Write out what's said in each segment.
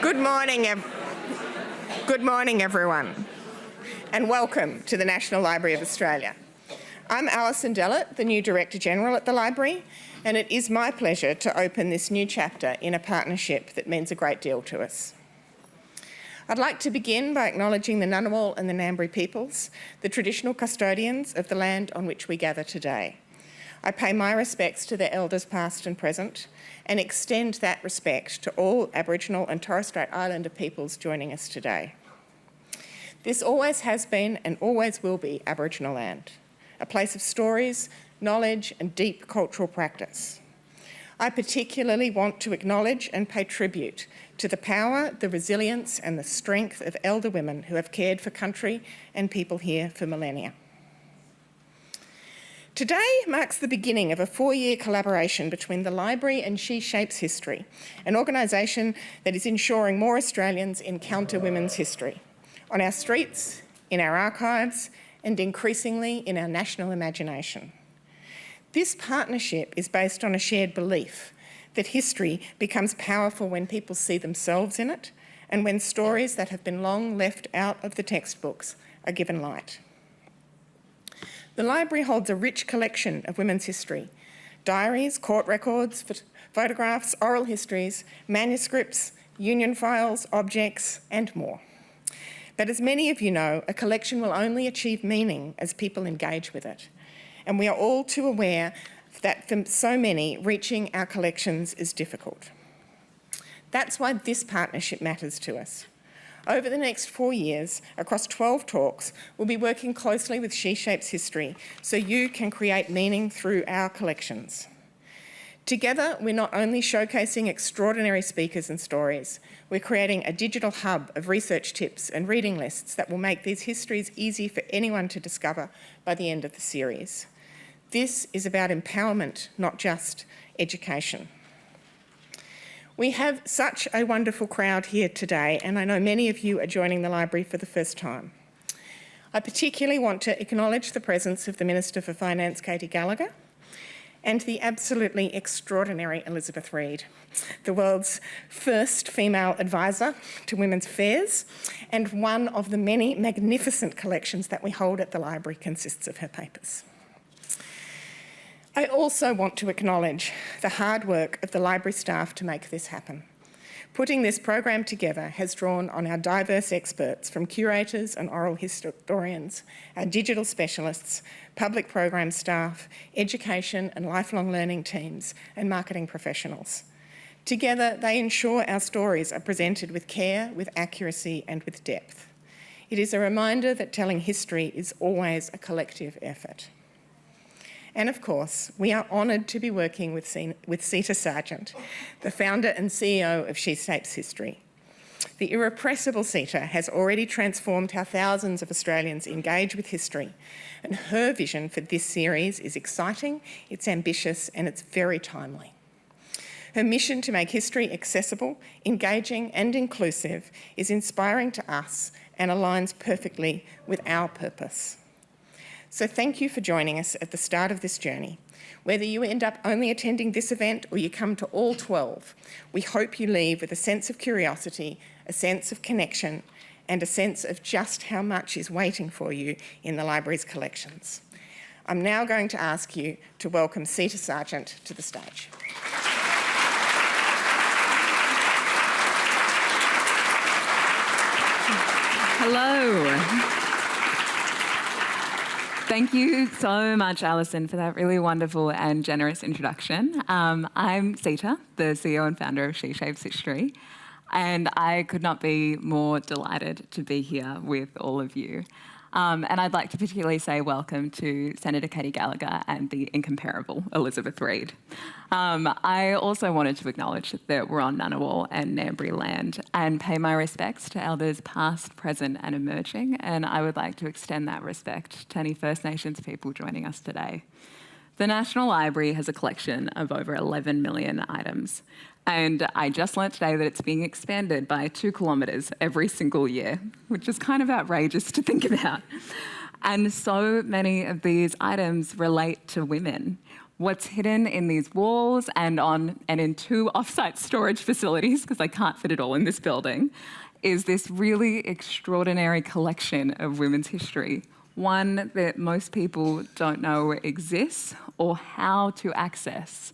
Good morning, everyone, and welcome to the National Library of Australia. I'm Alison Dellett, the new Director General at the Library, and it is my pleasure to open this new chapter in a partnership that means a great deal to us. I'd like to begin by acknowledging the Ngunnawal and the Ngambri peoples, the traditional custodians of the land on which we gather today. I pay my respects to their elders past and present and extend that respect to all Aboriginal and Torres Strait Islander peoples joining us today. This always has been and always will be Aboriginal land, a place of stories, knowledge and deep cultural practice. I particularly want to acknowledge and pay tribute to the power, the resilience and the strength of elder women who have cared for country and people here for millennia. Today marks the beginning of a 4-year collaboration between the Library and She Shapes History, an organisation that is ensuring more Australians encounter women's history, on our streets, in our archives, and increasingly in our national imagination. This partnership is based on a shared belief that history becomes powerful when people see themselves in it and when stories that have been long left out of the textbooks are given light. The Library holds a rich collection of women's history: diaries, court records, photographs, oral histories, manuscripts, union files, objects, and more. But as many of you know, a collection will only achieve meaning as people engage with it. And we are all too aware that for so many, reaching our collections is difficult. That's why this partnership matters to us. Over the next 4 years, across 12 talks, we'll be working closely with She Shapes History so you can create meaning through our collections. Together, we're not only showcasing extraordinary speakers and stories, we're creating a digital hub of research tips and reading lists that will make these histories easy for anyone to discover by the end of the series. This is about empowerment, not just education. We have such a wonderful crowd here today, and I know many of you are joining the Library for the first time. I particularly want to acknowledge the presence of the Minister for Finance, Katie Gallagher, and the absolutely extraordinary Elizabeth Reid, the world's first female advisor to women's affairs, and one of the many magnificent collections that we hold at the Library consists of her papers. I also want to acknowledge the hard work of the Library staff to make this happen. Putting this program together has drawn on our diverse experts, from curators and oral historians, our digital specialists, public program staff, education and lifelong learning teams, and marketing professionals. Together, they ensure our stories are presented with care, with accuracy, and with depth. It is a reminder that telling history is always a collective effort. And of course, we are honoured to be working with Sita Sargeant, the founder and CEO of She Shapes History. The irrepressible Sita has already transformed how thousands of Australians engage with history, and her vision for this series is exciting, it's ambitious, and it's very timely. Her mission to make history accessible, engaging, and inclusive is inspiring to us and aligns perfectly with our purpose. So thank you for joining us at the start of this journey. Whether you end up only attending this event or you come to all 12, we hope you leave with a sense of curiosity, a sense of connection, and a sense of just how much is waiting for you in the Library's collections. I'm now going to ask you to welcome Sita Sargeant to the stage. Hello. Thank you so much, Alison, for that really wonderful and generous introduction. I'm Sita, the CEO and founder of She Shapes History, and I could not be more delighted to be here with all of you. And I'd like to particularly say welcome to Senator Katie Gallagher and the incomparable Elizabeth Reid. I also wanted to acknowledge that we're on Ngunnawal and Ngambri land and pay my respects to elders past, present and emerging, and I would like to extend that respect to any First Nations people joining us today. The National Library has a collection of over 11 million items, and I just learnt today that it's being expanded by 2 kilometres every single year, which is kind of outrageous to think about. And so many of these items relate to women, What's hidden in these walls and in 2 off-site storage facilities, because I can't fit it all in this building, is this really extraordinary collection of women's history, one that most people don't know exists or how to access.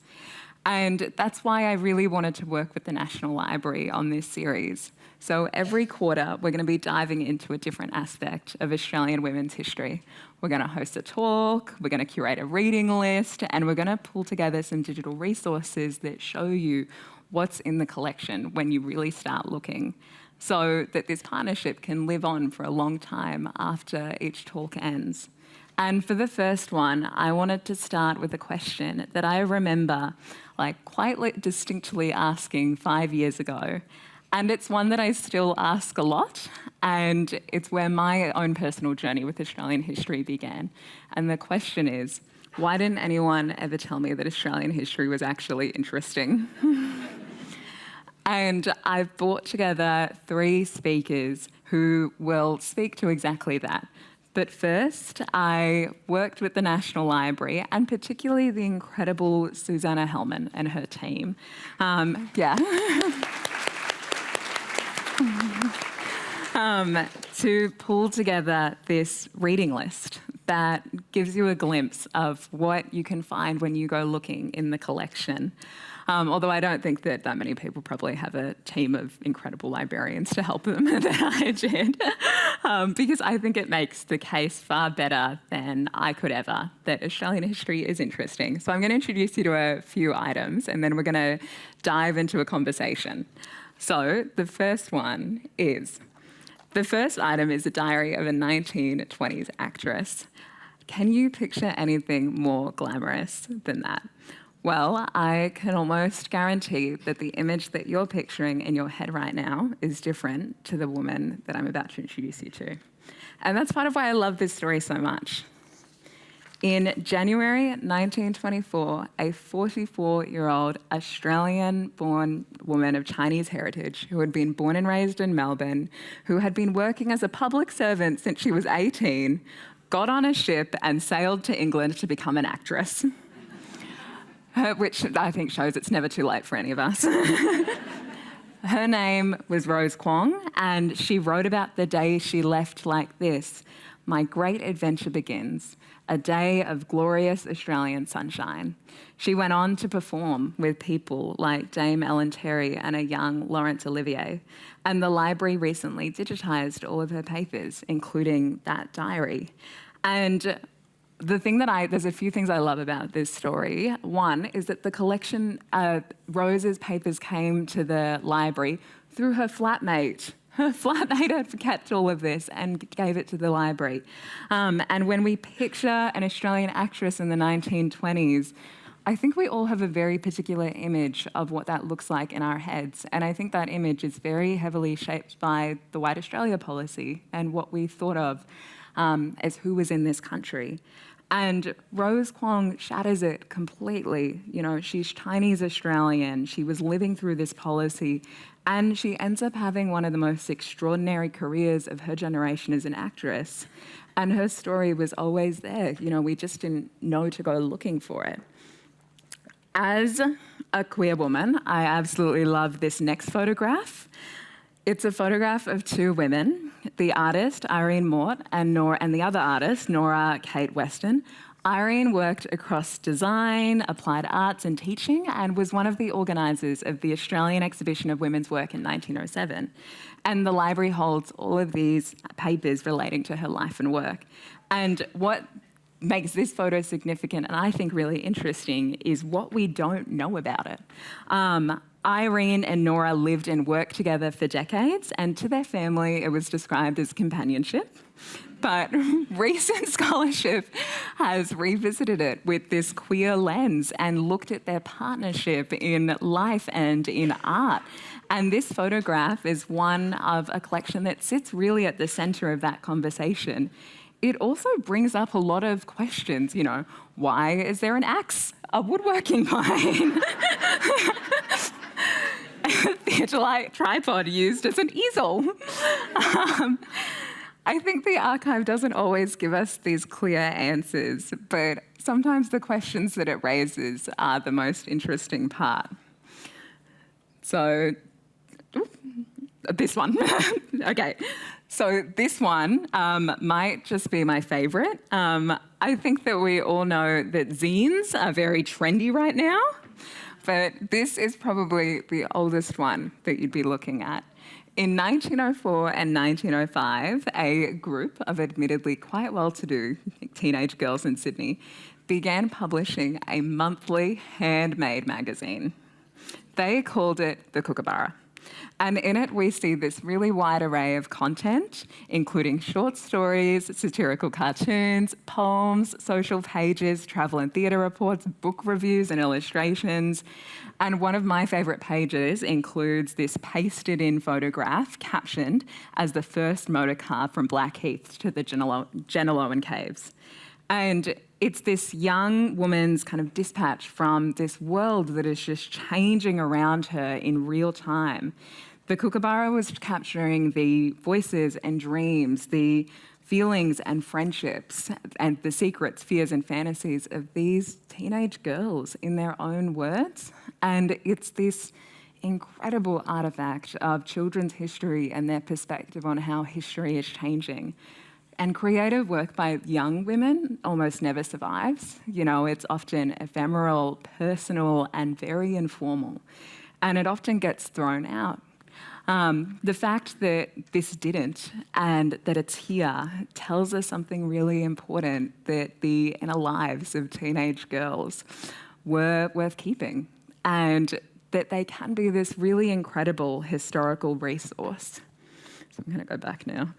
And that's why I really wanted to work with the National Library on this series. So every quarter, we're going to be diving into a different aspect of Australian women's history. We're going to host a talk, we're going to curate a reading list, and we're going to pull together some digital resources that show you what's in the collection when you really start looking, so that this partnership can live on for a long time after each talk ends. And for the first one, I wanted to start with a question that I remember quite distinctly asking 5 years ago. And it's one that I still ask a lot, and it's where my own personal journey with Australian history began. And the question is, why didn't anyone ever tell me that Australian history was actually interesting? And I've brought together 3 speakers who will speak to exactly that. But first, I worked with the National Library, and particularly the incredible Susanna Hellman and her team. To pull together this reading list that gives you a glimpse of what you can find when you go looking in the collection. Although I don't think that many people probably have a team of incredible librarians to help them that I did, because I think it makes the case far better than I could ever that Australian history is interesting. So I'm going to introduce you to a few items, and then we're going to dive into a conversation. So the first item is a diary of a 1920s actress. Can you picture anything more glamorous than that? Well, I can almost guarantee that the image that you're picturing in your head right now is different to the woman that I'm about to introduce you to. And that's part of why I love this story so much. In January 1924, a 44-year-old Australian-born woman of Chinese heritage who had been born and raised in Melbourne, who had been working as a public servant since she was 18, got on a ship and sailed to England to become an actress. Which I think shows it's never too late for any of us. Her name was Rose Kwong, and she wrote about the day she left like this: "My great adventure begins, a day of glorious Australian sunshine." She went on to perform with people like Dame Ellen Terry and a young Laurence Olivier, and the library recently digitised all of her papers, including that diary. And there's a few things I love about this story. One is that the collection, Rose's papers came to the library through her flatmate. Her flatmate had kept all of this and gave it to the library. And when we picture an Australian actress in the 1920s, I think we all have a very particular image of what that looks like in our heads. And I think that image is very heavily shaped by the White Australia policy and what we thought of as who was in this country. And Rose Kwong shatters it completely. You know, she's Chinese Australian, she was living through this policy, and she ends up having one of the most extraordinary careers of her generation as an actress. And her story was always there. You know, we just didn't know to go looking for it. As a queer woman, I absolutely love this next photograph. It's a photograph of 2 women, the artist Irene Mort and the other artist, Nora Kate Weston. Irene worked across design, applied arts and teaching, and was one of the organisers of the Australian Exhibition of Women's Work in 1907. And the library holds all of these papers relating to her life and work. And what makes this photo significant and I think really interesting is what we don't know about it. Irene and Nora lived and worked together for decades, and to their family it was described as companionship. But recent scholarship has revisited it with this queer lens and looked at their partnership in life and in art. And this photograph is one of a collection that sits really at the centre of that conversation. It also brings up a lot of questions, you know, why is there an axe, a woodworking pine? Theodolite tripod used as an easel. I think the archive doesn't always give us these clear answers, but sometimes the questions that it raises are the most interesting part. So, this one. Okay. So this one might just be my favourite. I think that we all know that zines are very trendy right now, but this is probably the oldest one that you'd be looking at. In 1904 and 1905, a group of admittedly quite well-to-do teenage girls in Sydney began publishing a monthly handmade magazine. They called it the Kookaburra. And in it, we see this really wide array of content, including short stories, satirical cartoons, poems, social pages, travel and theatre reports, book reviews and illustrations. And one of my favourite pages includes this pasted-in photograph captioned as the first motor car from Blackheath to the Geneloan Caves. And it's this young woman's kind of dispatch from this world that is just changing around her in real time. The Kookaburra was capturing the voices and dreams, the feelings and friendships, and the secrets, fears and fantasies of these teenage girls in their own words. And it's this incredible artefact of children's history and their perspective on how history is changing. And creative work by young women almost never survives. You know, it's often ephemeral, personal, and very informal. And it often gets thrown out. The fact that this didn't and that it's here tells us something really important, that the inner lives of teenage girls were worth keeping and that they can be this really incredible historical resource. So I'm going to go back now.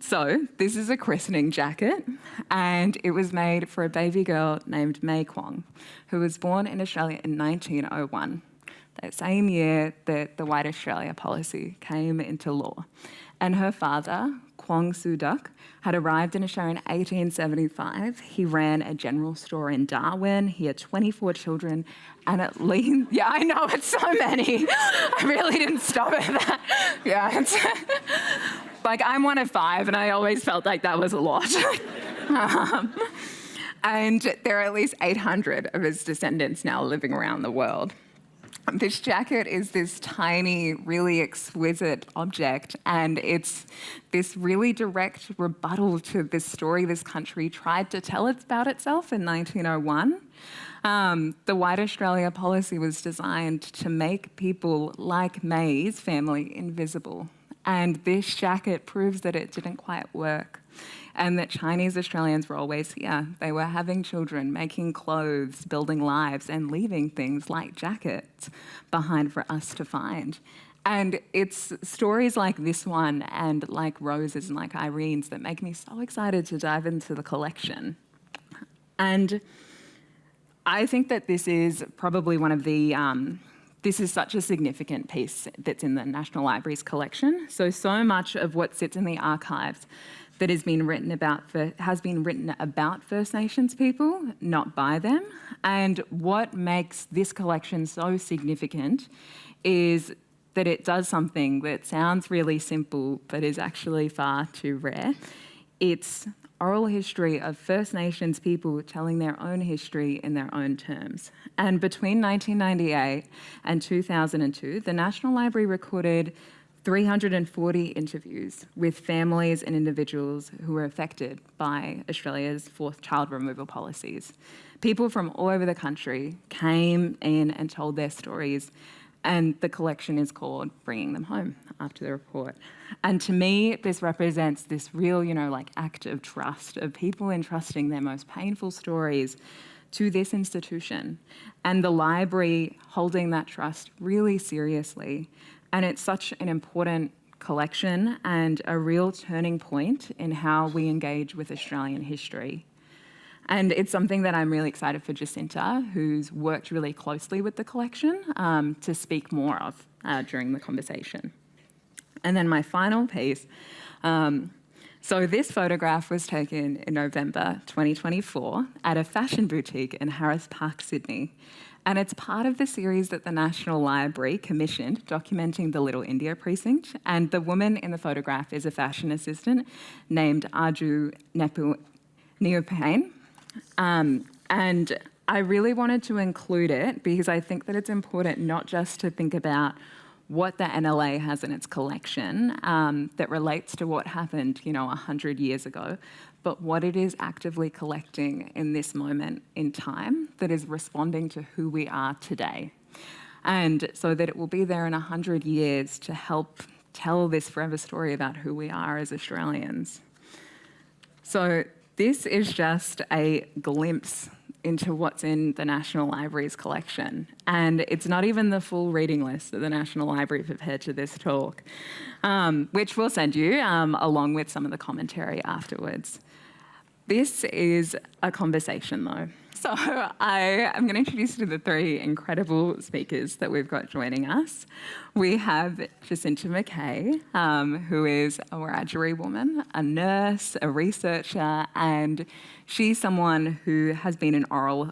So this is a christening jacket, and it was made for a baby girl named May Kwong, who was born in Australia in 1901, that same year that the White Australia policy came into law. And her father, Kwong Soo-duk, had arrived in Australia in 1875. He ran a general store in Darwin. He had 24 children, and at least, yeah, I know, it's so many. I really didn't stop at that. Yeah, it's like I'm one of 5, and I always felt like that was a lot. And there are at least 800 of his descendants now living around the world. This jacket is this tiny, really exquisite object, and it's this really direct rebuttal to this story this country tried to tell about itself in 1901. The White Australia policy was designed to make people like May's family invisible, and this jacket proves that it didn't quite work, and that Chinese Australians were always here. They were having children, making clothes, building lives, and leaving things like jackets behind for us to find. And it's stories like this one and like Rose's and like Irene's that make me so excited to dive into the collection. And I think that this is probably one of the this is such a significant piece that's in the National Library's collection. So much of what sits in the archives that has been written about First Nations people, not by them. And what makes this collection so significant is that it does something that sounds really simple but is actually far too rare. It's oral history of First Nations people telling their own history in their own terms. And between 1998 and 2002, the National Library recorded 340 interviews with families and individuals who were affected by Australia's forced child removal policies. People from all over the country came in and told their stories, and the collection is called Bringing Them Home after the report. And to me, this represents this real, act of trust, of people entrusting their most painful stories to this institution, and the library holding that trust really seriously. And it's such an important collection and a real turning point in how we engage with Australian history. And it's something that I'm really excited for Jacinta, who's worked really closely with the collection, to speak more of during the conversation. And then my final piece. So this photograph was taken in November 2024 at a fashion boutique in Harris Park, Sydney. And it's part of the series that the National Library commissioned documenting the Little India precinct. And the woman in the photograph is a fashion assistant named Arju Neopane. And I really wanted to include it because I think that it's important not just to think about what the NLA has in its collection that relates to what happened, 100 years ago, but what it is actively collecting in this moment in time that is responding to who we are today. And so that it will be there in 100 years to help tell this forever story about who we are as Australians. So this is just a glimpse into what's in the National Library's collection. And it's not even the full reading list that the National Library prepared to this talk, which we'll send you along with some of the commentary afterwards. This is a conversation though. So I am going to introduce you to the three incredible speakers that we've got joining us. We have Jacinta Mackay, who is a Wiradjuri woman, a nurse, a researcher, and she's someone who has been an oral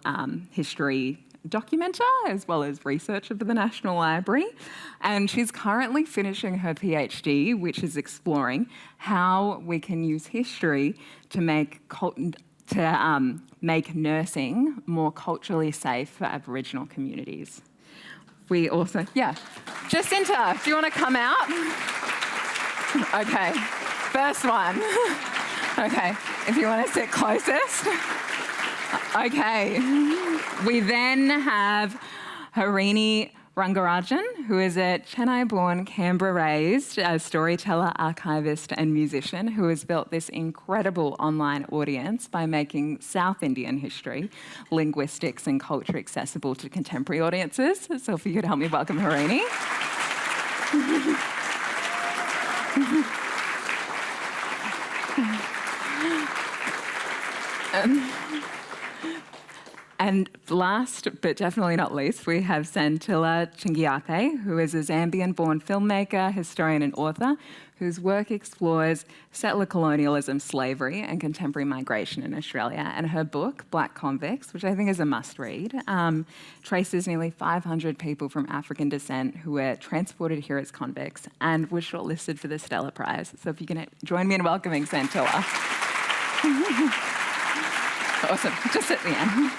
history documenter as well as researcher for the National Library. And she's currently finishing her PhD, which is exploring how we can use history to make nursing more culturally safe for Aboriginal communities. We also, Jacinta, do you want to come out? Okay, first one. Okay, if you want to sit closest. Okay, we then have Harini Rangarajan, who is a Chennai-born, Canberra-raised storyteller, archivist and musician who has built this incredible online audience by making South Indian history, linguistics and culture accessible to contemporary audiences. So if you could help me welcome Harini. And last, but definitely not least, we have Santilla Chingaipe, who is a Zambian-born filmmaker, historian and author, whose work explores settler colonialism, slavery and contemporary migration in Australia. And her book, Black Convicts, which I think is a must-read, traces nearly 500 people from African descent who were transported here as convicts and was shortlisted for the Stella Prize. So if you can join me in welcoming Santilla. Awesome, just at the end.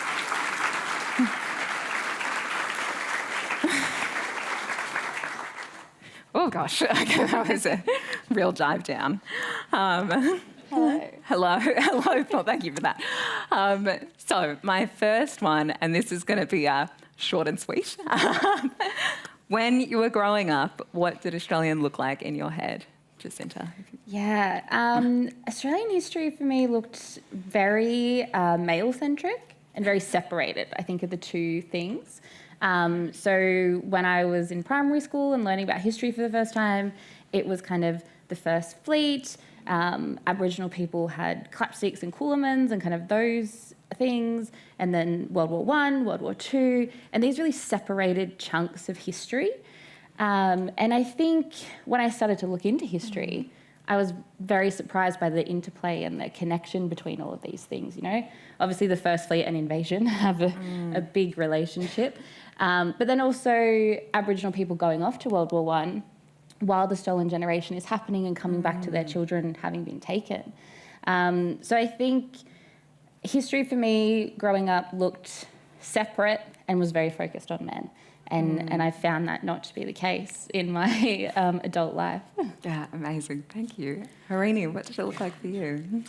Oh gosh, okay, that was a real dive down. Hello. Well, thank you for that. So my first one, and this is going to be short and sweet. When you were growing up, what did Australian look like in your head, Jacinta? Yeah, Australian history for me looked very male-centric and very separated, I think, are the two things. So when I was in primary school and learning about history for the first time, it was kind of the First Fleet. Aboriginal people had clapsticks and coolamans and kind of those things. And then World War I, World War II, and these really separated chunks of history. And I think when I started to look into history, I was very surprised by the interplay and the connection between all of these things, Obviously, the First Fleet and invasion have a big relationship. But then also Aboriginal people going off to World War I while the stolen generation is happening and coming back to their children having been taken. So I think history for me growing up looked separate and was very focused on men. And I found that not to be the case in my adult life. Yeah, amazing. Thank you. Harini, what did it look like for you?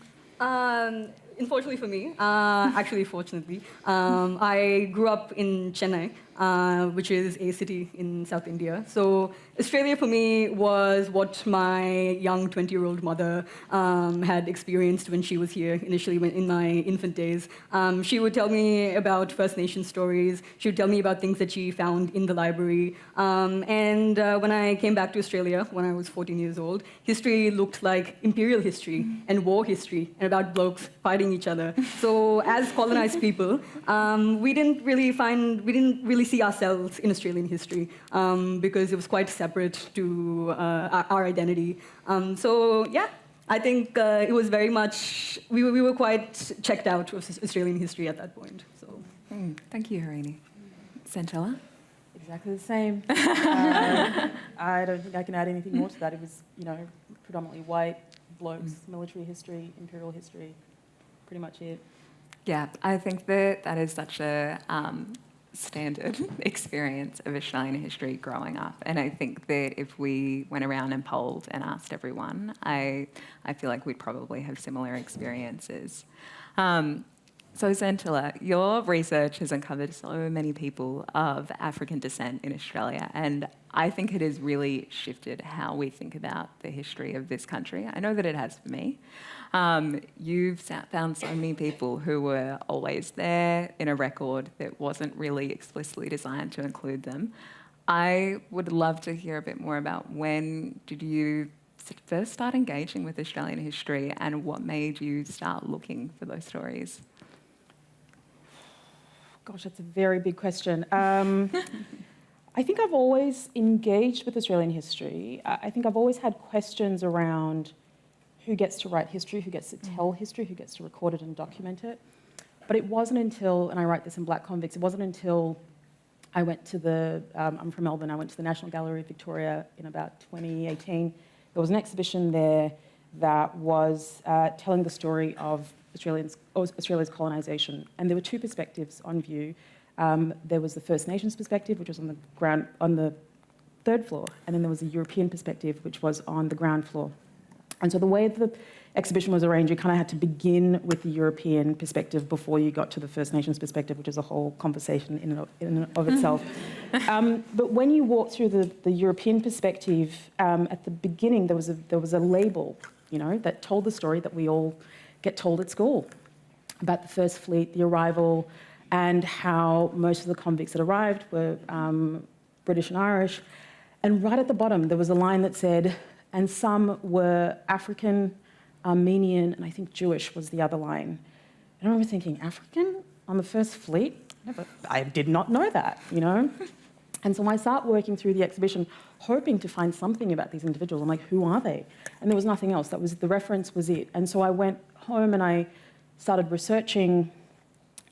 Unfortunately for me, actually fortunately, I grew up in Chennai, which is a city in South India. So Australia for me was what my young 20-year-old mother had experienced when she was here initially in my infant days. She would tell me about First Nation stories. She would tell me about things that she found in the library. And when I came back to Australia when I was 14 years old, history looked like imperial history and war history and about blokes fighting each other. So as colonized people, we didn't really see ourselves in Australian history because it was quite separate to our identity. So yeah, I think it was very much, we were quite checked out of Australian history at that point. So Thank you, Harini. Santilla? Exactly the same. I don't think I can add anything more to that. It was, predominantly white blokes, military history, imperial history, pretty much it. Yeah, I think that is such a standard experience of Australian history growing up. And I think that if we went around and polled and asked everyone, I feel like we'd probably have similar experiences. So Santilla, your research has uncovered so many people of African descent in Australia, and I think it has really shifted how we think about the history of this country. I know that it has for me. You've found so many people who were always there in a record that wasn't really explicitly designed to include them. I would love to hear a bit more about when did you first start engaging with Australian history and what made you start looking for those stories? Gosh, that's a very big question. I think I've always engaged with Australian history. I think I've always had questions around who gets to write history, who gets to tell history, who gets to record it and document it. But it wasn't until, and I write this in Black Convicts, it wasn't until I went to I'm from Melbourne, I went to the National Gallery of Victoria in about 2018. There was an exhibition there that was telling the story of Australia's colonisation, and there were two perspectives on view. There was the First Nations perspective, which was on the third floor, and then there was a European perspective, which was on the ground floor. And so the way the exhibition was arranged, you kind of had to begin with the European perspective before you got to the First Nations perspective, which is a whole conversation in and of itself. But when you walk through the European perspective, at the beginning there was a label, that told the story that we all get told at school about the First Fleet, the arrival, and how most of the convicts that arrived were British and Irish. And right at the bottom, there was a line that said, and some were African, Armenian, and I think Jewish was the other line. And I remember thinking, African on the First Fleet? I did not know that, And so I start working through the exhibition, hoping to find something about these individuals. I'm like, who are they? And there was nothing else. The reference was it. And so I went home and I started researching.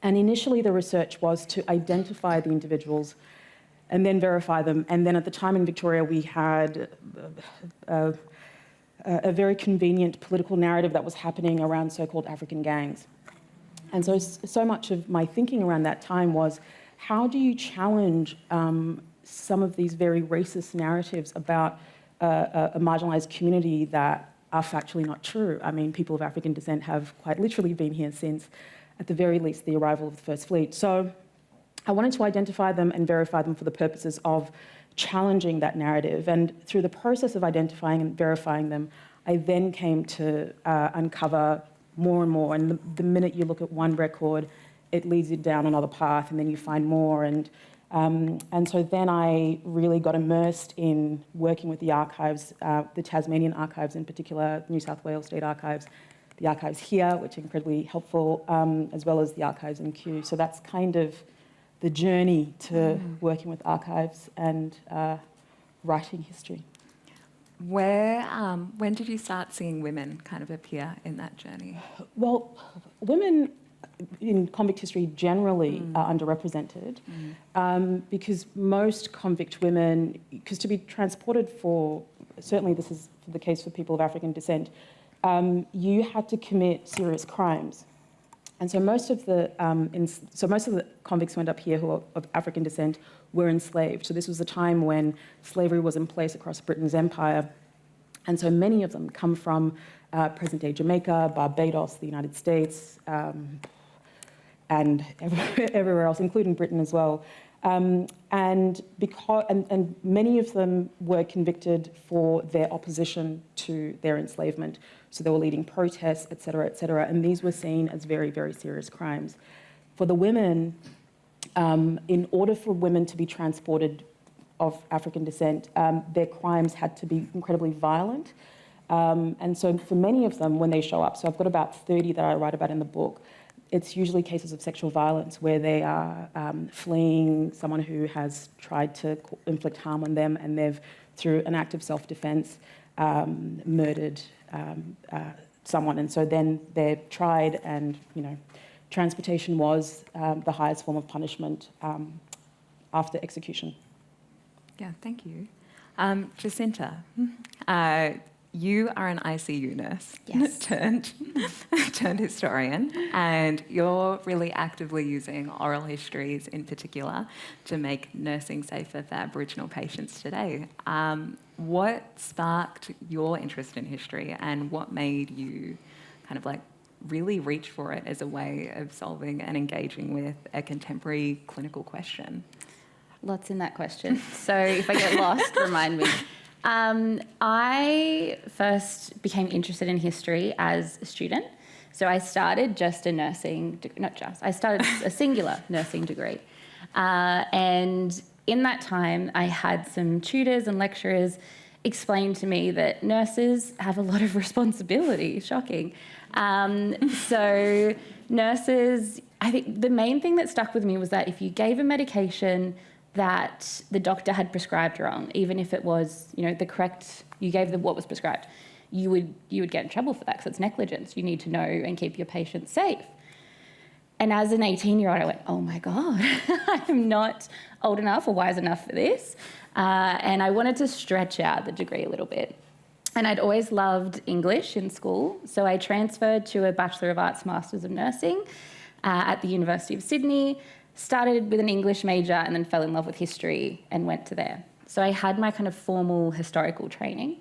And initially the research was to identify the individuals and then verify them. And then at the time in Victoria, we had a very convenient political narrative that was happening around so-called African gangs. And so much of my thinking around that time was, how do you challenge some of these very racist narratives about a marginalised community that are factually not true? I mean, people of African descent have quite literally been here since, at the very least, the arrival of the First Fleet. So I wanted to identify them and verify them for the purposes of challenging that narrative. And through the process of identifying and verifying them, I then came to uncover more and more. And the minute you look at one record, it leads you down another path, and then you find more. And so then I really got immersed in working with the archives, the Tasmanian archives in particular, New South Wales State Archives, the archives here, which are incredibly helpful, as well as the archives in Kew. So that's kind of the journey to working with archives and writing history. When did you start seeing women kind of appear in that journey? Well, women in convict history generally are underrepresented because most convict women, because to be transported certainly this is the case for people of African descent, you had to commit serious crimes. And so most of the convicts who went up here who are of African descent were enslaved. So this was a time when slavery was in place across Britain's empire. And so many of them come from present-day Jamaica, Barbados, the United States, and everywhere else, including Britain as well. And many of them were convicted for their opposition to their enslavement. So they were leading protests, et cetera, and these were seen as very, very serious crimes. For the women, in order for women to be transported of African descent, their crimes had to be incredibly violent. And so for many of them, when they show up, so I've got about 30 that I write about in the book, it's usually cases of sexual violence where they are fleeing someone who has tried to inflict harm on them, and they've, through an act of self-defense, murdered someone. And so then they're tried, and transportation was the highest form of punishment after execution. Yeah, thank you. Jacinta, you are an ICU nurse Yes. turned historian, and you're really actively using oral histories in particular to make nursing safer for Aboriginal patients today. What sparked your interest in history, and what made you kind of like really reach for it as a way of solving and engaging with a contemporary clinical question? Lots in that question. So if I get lost, remind me. I first became interested in history as a student. So I started just a nursing, I started a singular nursing degree. And in that time, I had some tutors and lecturers explain to me that nurses have a lot of responsibility. Shocking. So nurses, I think the main thing that stuck with me was that if you gave a medication that the doctor had prescribed wrong, even if it was, the correct, you gave them what was prescribed, you would get in trouble for that because it's negligence. You need to know and keep your patients safe. And as an 18-year-old, I went, oh my God, I'm not old enough or wise enough for this. And I wanted to stretch out the degree a little bit. And I'd always loved English in school, so I transferred to a Bachelor of Arts, Masters of Nursing at the University of Sydney, started with an English major and then fell in love with history and went to there. So I had my kind of formal historical training.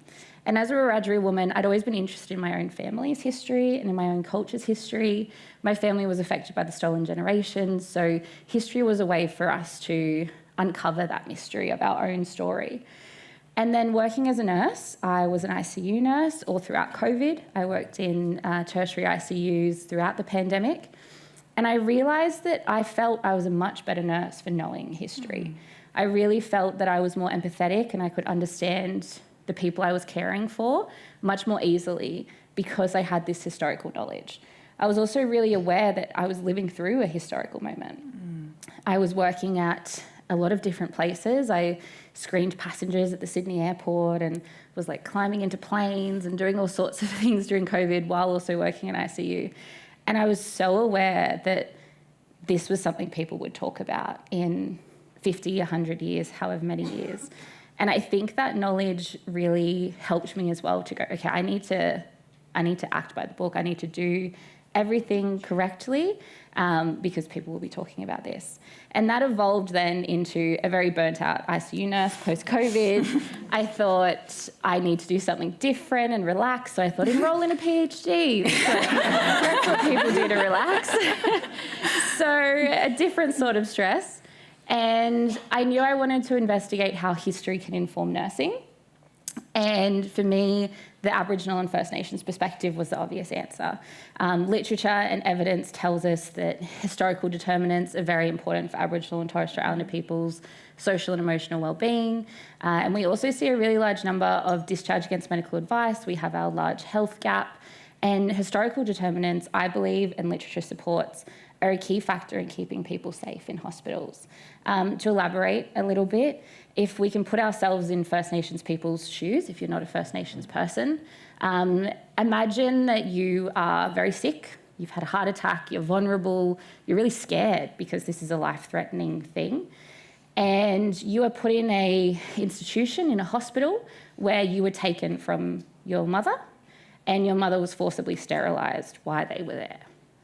And as a Wiradjuri woman, I'd always been interested in my own family's history and in my own culture's history. My family was affected by the stolen generations, so history was a way for us to uncover that mystery of our own story. And then working as a nurse, I was an ICU nurse all throughout COVID. I worked in tertiary ICUs throughout the pandemic. And I realised that I felt I was a much better nurse for knowing history. I really felt that I was more empathetic and I could understand the people I was caring for much more easily because I had this historical knowledge. I was also really aware that I was living through a historical moment. I was working at a lot of different places. I screened passengers at the Sydney airport and was like climbing into planes and doing all sorts of things during COVID while also working in ICU. And I was so aware that this was something people would talk about in 50, 100 years, however many years. And I think that knowledge really helped me as well to go, okay, I need to act by the book. I need to do everything correctly because people will be talking about this. And that evolved then into a very burnt out ICU nurse post-COVID. I thought I need to do something different and relax. So I thought enroll in a PhD. That's what people do to relax. So a different sort of stress. And I knew I wanted to investigate how history can inform nursing. And for me, the Aboriginal and First Nations perspective was the obvious answer. Literature and evidence tells us that historical determinants are very important for Aboriginal and Torres Strait Islander people's social and emotional well-being. And we also see a really large number of discharge against medical advice. We have our large health gap. And historical determinants, I believe, and literature supports, are a key factor in keeping people safe in hospitals. To elaborate a little bit, if we can put ourselves in First Nations people's shoes, if you're not a First Nations person, imagine that you are very sick, you've had a heart attack, you're vulnerable, you're really scared because this is a life-threatening thing, and you are put in a institution, in a hospital, where you were taken from your mother, and your mother was forcibly sterilised while they were there.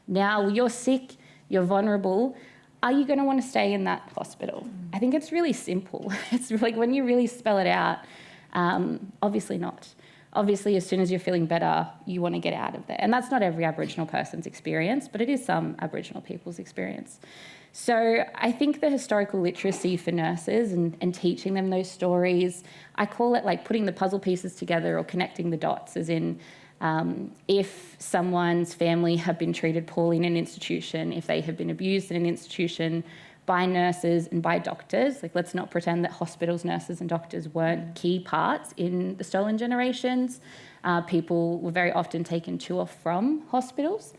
Now you're sick, you're vulnerable, are you going to want to stay in that hospital? I think it's really simple. It's like when you really spell it out, obviously not. Obviously, as soon as you're feeling better, you want to get out of there. And that's not every Aboriginal person's experience, but it is some Aboriginal people's experience. So I think the historical literacy for nurses and teaching them those stories, I call it like putting the puzzle pieces together or connecting the dots, as in if someone's family have been treated poorly in an institution, if they have been abused in an institution by nurses and by doctors, like let's not pretend that hospitals, nurses and doctors weren't key parts in the stolen generations. People were very often taken to or from hospitals.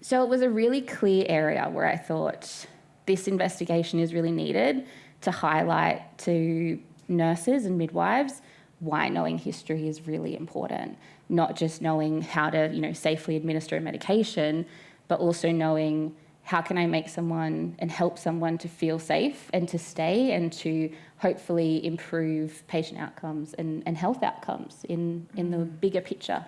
So it was a really clear area where I thought this investigation is really needed to highlight to nurses and midwives why knowing history is really important. Not just knowing how to, safely administer a medication, but also knowing how can I make someone and help someone to feel safe and to stay and to hopefully improve patient outcomes and health outcomes in the bigger picture.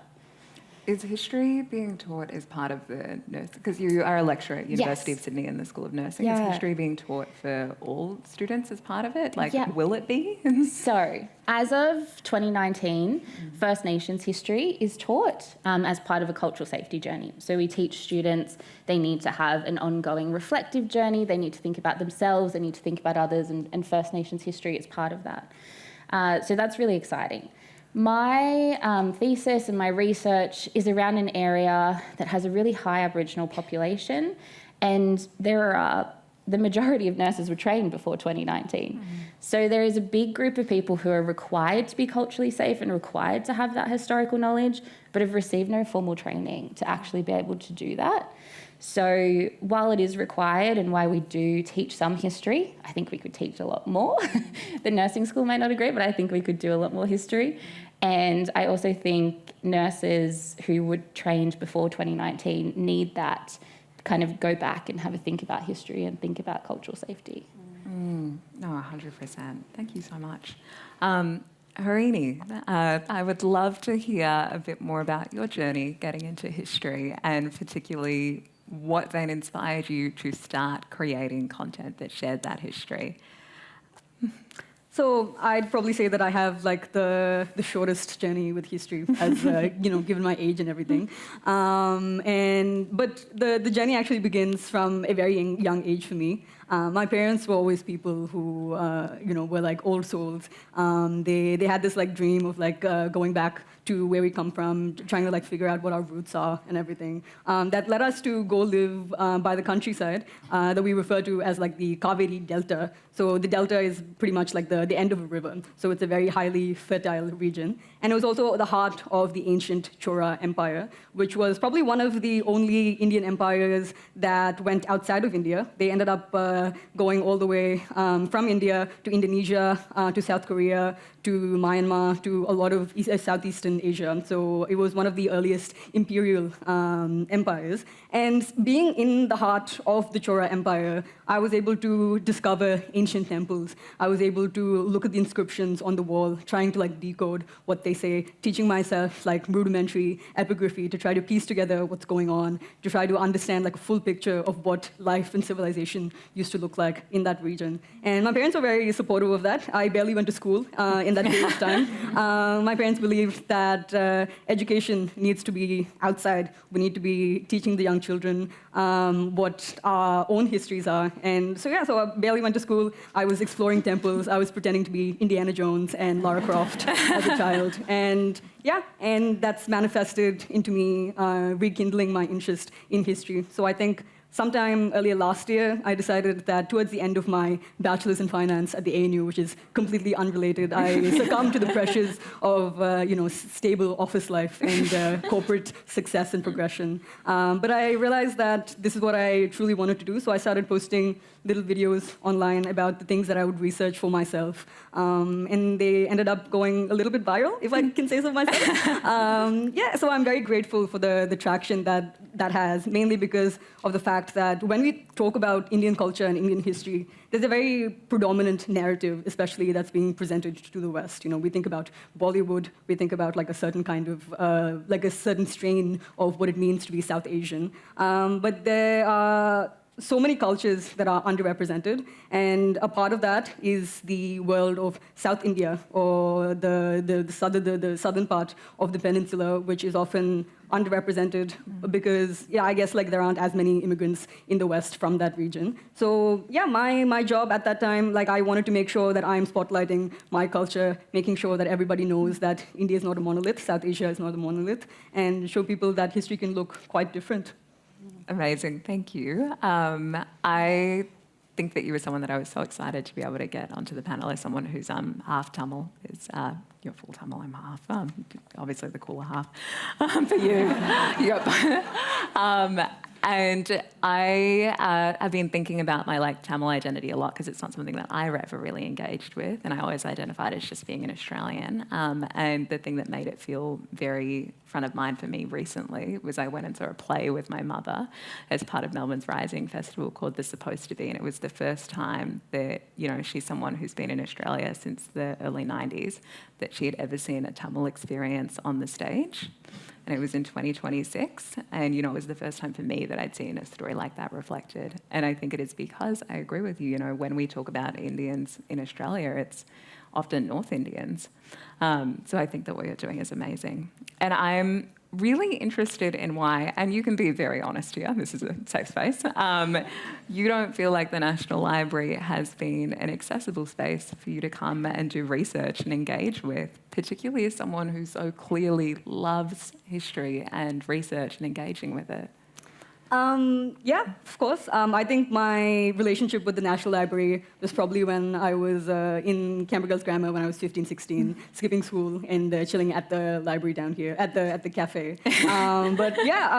Is history being taught as part of the nurse? Because you are a lecturer at University of Sydney in the School of Nursing. Yeah. Is history being taught for all students as part of it? Like, Yeah. will it be? So, as of 2019, First Nations history is taught as part of a cultural safety journey. So we teach students they need to have an ongoing reflective journey, they need to think about themselves, they need to think about others, and First Nations history is part of that. So that's really exciting. My thesis and my research is around an area that has a really high Aboriginal population, and the majority of nurses were trained before 2019. So there is a big group of people who are required to be culturally safe and required to have that historical knowledge, but have received no formal training to actually be able to do that. So while it is required and why we do teach some history, I think we could teach a lot more. The nursing school might not agree, but I think we could do a lot more history. And I also think nurses who were trained before 2019 need that kind of go back and have a think about history and think about cultural safety. No, 100%. Thank you so much. Harini, I would love to hear a bit more about your journey getting into history, and particularly what then inspired you to start creating content that shared that history. So I'd probably say that I have like the shortest journey with history, as given my age and everything. But the journey actually begins from a very young age for me. My parents were always people who were like old souls. They had this like dream of like going back to where we come from, trying to like figure out what our roots are and everything. That led us to go live by the countryside that we refer to as like the Kaveri Delta. So the delta is pretty much like the end of a river. So it's a very highly fertile region. And it was also the heart of the ancient Chora Empire, which was probably one of the only Indian empires that went outside of India. They ended up going all the way from India to Indonesia, to South Korea, to Myanmar, to a lot of Southeastern Asia. So it was one of the earliest imperial empires. And being in the heart of the Chora Empire, I was able to discover ancient temples. I was able to look at the inscriptions on the wall, trying to like decode what they say, teaching myself like rudimentary epigraphy to try to piece together what's going on, to try to understand like a full picture of what life and civilization used to look like in that region. And my parents were very supportive of that. I barely went to school in that period of time. My parents believed that education needs to be outside. We need to be teaching the young children what our own histories are. And so I barely went to school. I was exploring temples. I was pretending to be Indiana Jones and Lara Croft as a child. And that's manifested into me rekindling my interest in history. So I think sometime earlier last year, I decided that towards the end of my bachelor's in finance at the ANU, which is completely unrelated, I succumbed to the pressures of stable office life and corporate success and progression. But I realized that this is what I truly wanted to do, so I started posting little videos online about the things that I would research for myself. And they ended up going a little bit viral, if I can say so myself. So I'm very grateful for the traction that has, mainly because of the fact that when we talk about Indian culture and Indian history, there's a very predominant narrative, especially that's being presented to the West. We think about Bollywood, we think about like a certain kind of, like a certain strain of what it means to be South Asian. But there are so many cultures that are underrepresented, and a part of that is the world of South India, or the southern part of the peninsula, which is often underrepresented because, I guess like there aren't as many immigrants in the West from that region. So my job at that time, like I wanted to make sure that I'm spotlighting my culture, making sure that everybody knows that India is not a monolith, South Asia is not a monolith, and show people that history can look quite different. Amazing, thank you. I think that you were someone that I was so excited to be able to get onto the panel as someone who's half Tamil. You're full Tamil, I'm half. Obviously the cooler half for you. And I have been thinking about my Tamil identity a lot because it's not something that I ever really engaged with, and I always identified as just being an Australian. And the thing that made it feel very front of mind for me recently was I went and saw a play with my mother as part of Melbourne's Rising Festival called The Supposed to Be, and it was the first time that, she's someone who's been in Australia since the early 90s, that she had ever seen a Tamil experience on the stage. And it was in 2026, and it was the first time for me that I'd seen a story like that reflected. And I think it is because I agree with you, when we talk about Indians in Australia, it's often North Indians. So I think that what you're doing is amazing. And I'm really interested in why, and you can be very honest here, this is a safe space, you don't feel like the National Library has been an accessible space for you to come and do research and engage with, particularly as someone who so clearly loves history and research and engaging with it. Yeah, of course. I think my relationship with the National Library was probably when I was in Canberra Girls Grammar when I was 15, 16, skipping school and chilling at the library down here, at the cafe. But yeah,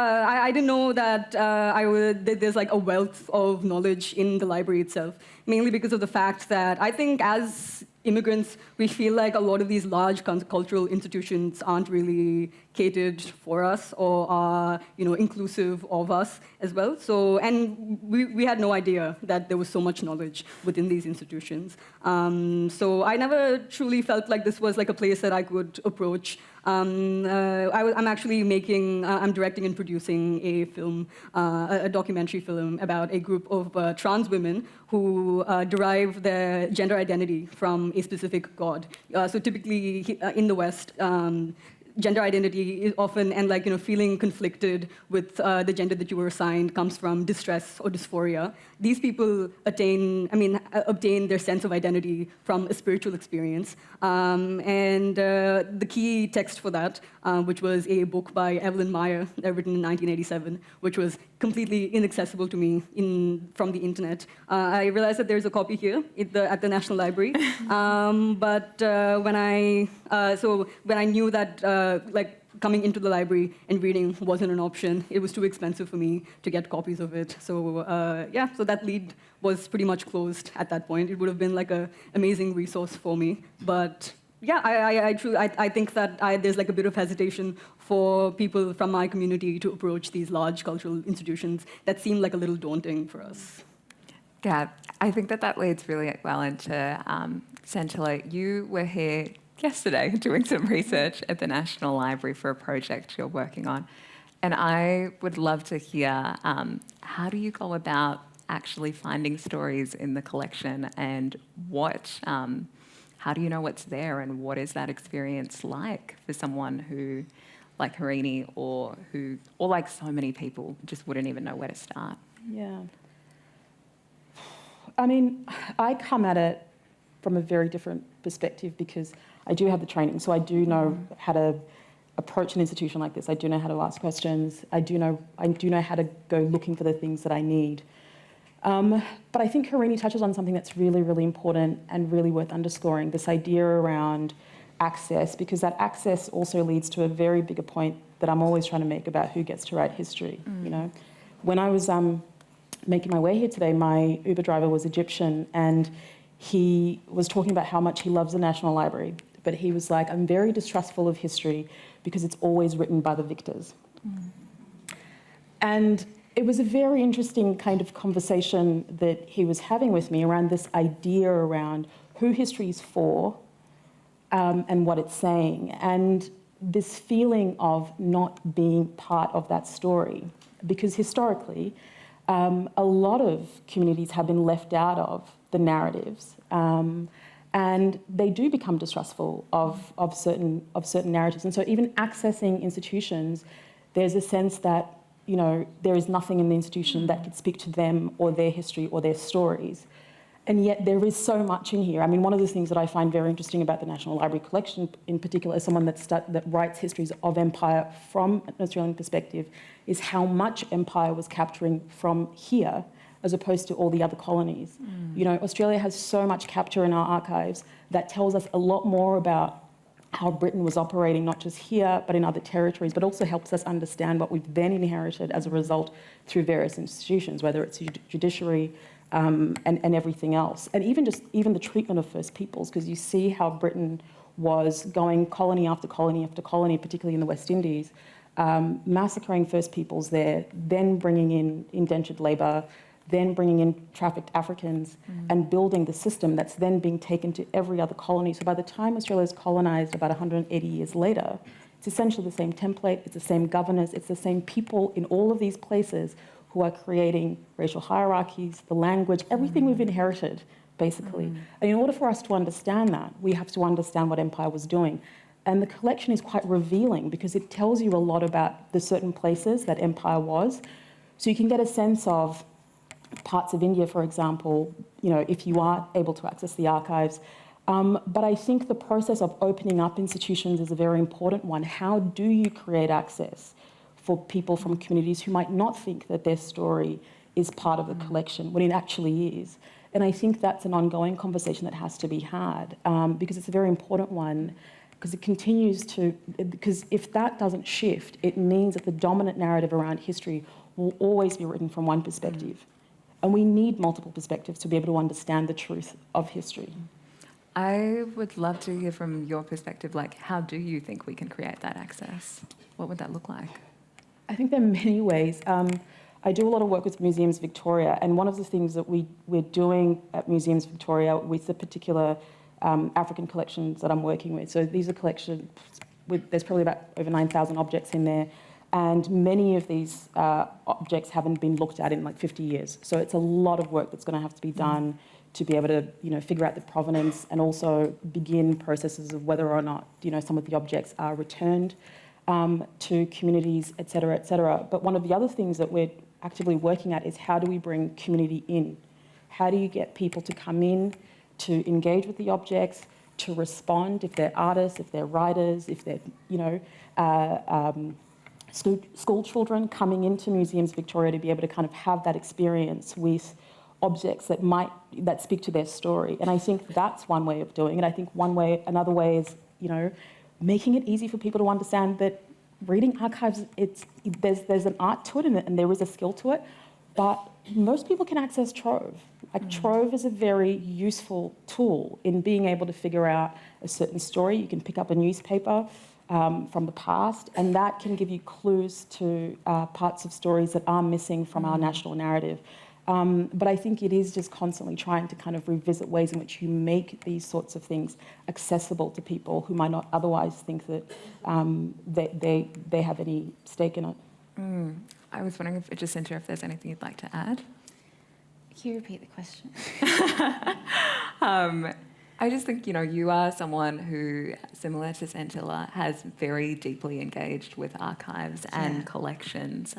I didn't know that there's a wealth of knowledge in the library itself, mainly because of the fact that I think as immigrants, we feel like a lot of these large cultural institutions aren't really catered for us or are, inclusive of us as well. So, and we had no idea that there was so much knowledge within these institutions. So I never truly felt like this was a place that I could approach. I'm directing and producing a film, a documentary film about a group of trans women who derive their gender identity from a specific god. So typically in the West, gender identity is often, and feeling conflicted with the gender that you were assigned comes from distress or dysphoria. These people obtain their sense of identity from a spiritual experience. And the key text for that, which was a book by Evelyn Meyer, written in 1987, which was completely inaccessible to me from the internet. I realized that there's a copy here at the National Library. But when I knew that coming into the library and reading wasn't an option, it was too expensive for me to get copies of it. So so that lead was pretty much closed at that point. It would have been an amazing resource for me. But yeah, I think that there's a bit of hesitation for people from my community to approach these large cultural institutions that seem a little daunting for us. Yeah, I think that leads really well into Santilla. You were here yesterday doing some research at the National Library for a project you're working on. And I would love to hear, how do you go about actually finding stories in the collection, and how do you know what's there, and what is that experience like for someone who, like Harini, or like so many people, just wouldn't even know where to start? Yeah. I come at it from a very different perspective because I do have the training, so I do know how to approach an institution like this. I do know how to ask questions. I do know how to go looking for the things that I need. But I think Harini touches on something that's really, really important and really worth underscoring, this idea around access, because that access also leads to a very bigger point that I'm always trying to make about who gets to write history. When I was making my way here today, my Uber driver was Egyptian, and he was talking about how much he loves the National Library, but he was like, I'm very distrustful of history because it's always written by the victors. And it was a very interesting kind of conversation that he was having with me around this idea around who history is for, and what it's saying, and this feeling of not being part of that story. Because historically, a lot of communities have been left out of the narratives, and they do become distrustful of certain narratives. And so even accessing institutions, there's a sense that there is nothing in the institution that could speak to them or their history or their stories. And yet there is so much in here. One of the things that I find very interesting about the National Library collection in particular, as someone that writes histories of empire from an Australian perspective, is how much empire was capturing from here as opposed to all the other colonies. Australia has so much capture in our archives that tells us a lot more about how Britain was operating not just here but in other territories, but also helps us understand what we've then inherited as a result through various institutions, whether it's judiciary and everything else. And even the treatment of First Peoples, because you see how Britain was going colony after colony after colony, particularly in the West Indies, massacring First Peoples there, then bringing in indentured labour, then bringing in trafficked Africans and building the system that's then being taken to every other colony. So by the time Australia is colonised about 180 years later, it's essentially the same template, it's the same governors, it's the same people in all of these places who are creating racial hierarchies, the language, everything we've inherited, basically. And in order for us to understand that, we have to understand what empire was doing. And the collection is quite revealing because it tells you a lot about the certain places that empire was. So you can get a sense of parts of India, for example, if you are able to access the archives. But I think the process of opening up institutions is a very important one. How do you create access for people from communities who might not think that their story is part of the collection when it actually is? And I think that's an ongoing conversation that has to be had because it's a very important one, because it continues to, because if that doesn't shift, it means that the dominant narrative around history will always be written from one perspective. And we need multiple perspectives to be able to understand the truth of history. I would love to hear from your perspective, how do you think we can create that access? What would that look like? I think there are many ways. I do a lot of work with Museums Victoria, and one of the things that we're doing at Museums Victoria with the particular African collections that I'm working with, so these are collections, there's probably about over 9,000 objects in there, and many of these objects haven't been looked at in 50 years. So it's a lot of work that's going to have to be done to be able to, figure out the provenance and also begin processes of whether or not, some of the objects are returned to communities, et cetera, et cetera. But one of the other things that we're actively working at is how do we bring community in? How do you get people to come in, to engage with the objects, to respond if they're artists, if they're writers, if they're, school children coming into Museums Victoria to be able to kind of have that experience with objects that speak to their story. And I think that's one way of doing it. I think another way is, making it easy for people to understand that reading archives, there's an art to it and there is a skill to it, but most people can access Trove. Trove is a very useful tool in being able to figure out a certain story. You can pick up a newspaper from the past, and that can give you clues to parts of stories that are missing from our national narrative. But I think it is just constantly trying to kind of revisit ways in which you make these sorts of things accessible to people who might not otherwise think that they have any stake in it. I was wondering, Jacinta, if there's anything you'd like to add? Can you repeat the question? I just think, you are someone who, similar to Santilla, has very deeply engaged with archives and collections,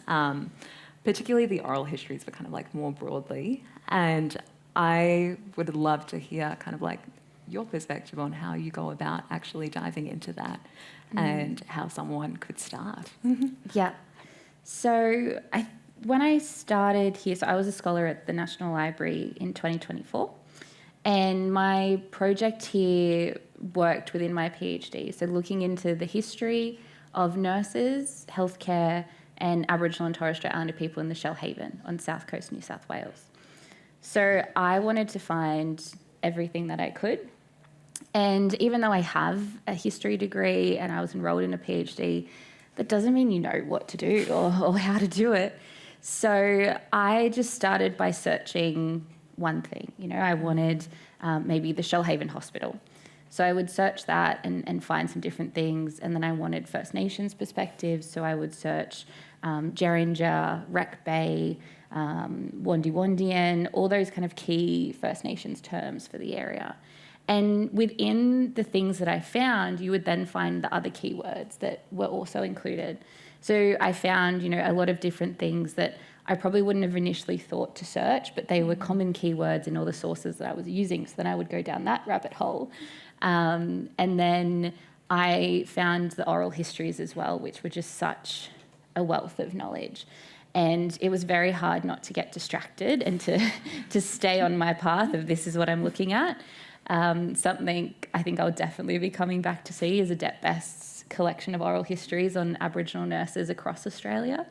particularly the oral histories, but kind of more broadly. And I would love to hear kind of your perspective on how you go about actually diving into that and how someone could start. Yeah. So when I started here, so I was a scholar at the National Library in 2024. And my project here worked within my PhD, so looking into the history of nurses, healthcare, and Aboriginal and Torres Strait Islander people in the Shellhaven on South Coast, New South Wales. So I wanted to find everything that I could. And even though I have a history degree and I was enrolled in a PhD, that doesn't mean you know what to do or how to do it. So I just started by searching one thing. I wanted maybe the Shellhaven Hospital. So I would search that and find some different things. And then I wanted First Nations perspectives. So I would search Jerinja, Wreck Bay, Wandi Wandian, all those kind of key First Nations terms for the area. And within the things that I found, you would then find the other keywords that were also included. So I found, a lot of different things that I probably wouldn't have initially thought to search, but they were common keywords in all the sources that I was using. So then I would go down that rabbit hole. And then I found the oral histories as well, which were just such a wealth of knowledge. And it was very hard not to get distracted and to stay on my path of this is what I'm looking at. Something I think I'll definitely be coming back to see is a Debt Best's collection of oral histories on Aboriginal nurses across Australia.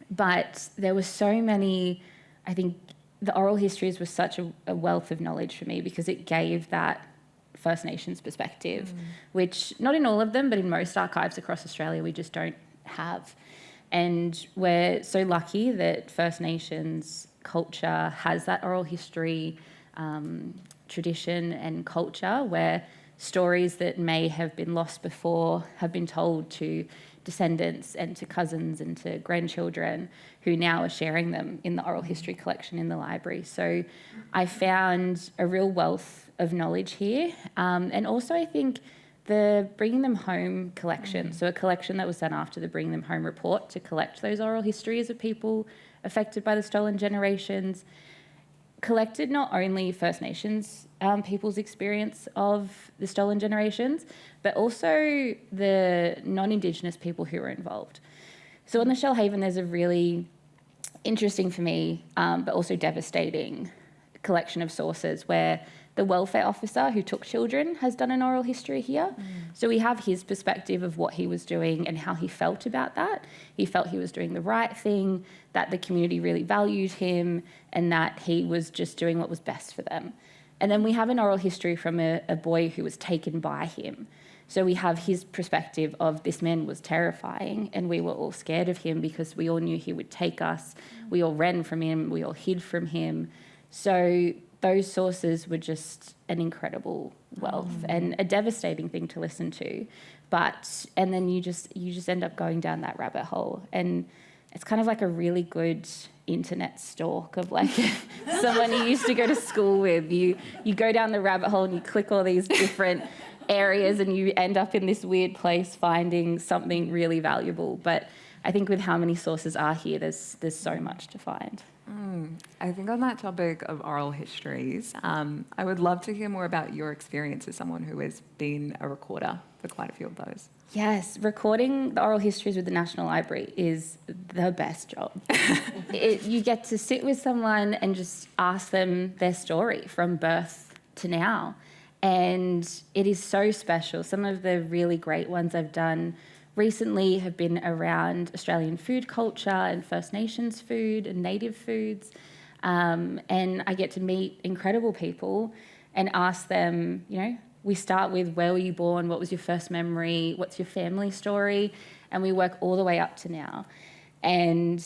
But there were so many, I think the oral histories were such a wealth of knowledge for me because it gave that First Nations perspective, which not in all of them, but in most archives across Australia, we just don't have. And we're so lucky that First Nations culture has that oral history tradition and culture where stories that may have been lost before have been told to descendants and to cousins and to grandchildren who now are sharing them in the oral history collection in the library. So I found a real wealth of knowledge here. And also I think the Bringing Them Home collection, so a collection that was done after the Bring Them Home report to collect those oral histories of people affected by the stolen generations, collected not only First Nations people's experience of the stolen generations, but also the non-Indigenous people who were involved. So on the Shellhaven, there's a really interesting for me, but also devastating collection of sources where the welfare officer who took children has done an oral history here. So we have his perspective of what he was doing and how he felt about that. He felt he was doing the right thing, that the community really valued him, and that he was just doing what was best for them. And then we have an oral history from a boy who was taken by him. So we have his perspective of this man was terrifying and we were all scared of him because we all knew he would take us. We all ran from him, we all hid from him. So those sources were just an incredible wealth and a devastating thing to listen to. And then you just end up going down that rabbit hole. And it's kind of like a really good internet stalk of like someone you used to go to school with. You go down the rabbit hole and you click all these different areas and you end up in this weird place finding something really valuable. But I think with how many sources are here, there's so much to find. I think on that topic of oral histories, I would love to hear more about your experience as someone who has been a recorder for quite a few of those. Yes, recording the oral histories with the National Library is the best job. You get to sit with someone and just ask them their story from birth to now. And it is so special. Some of the really great ones I've done recently have been around Australian food culture and First Nations food and native foods. And I get to meet incredible people and ask them, we start with where were you born, what was your first memory, what's your family story, and we work all the way up to now. And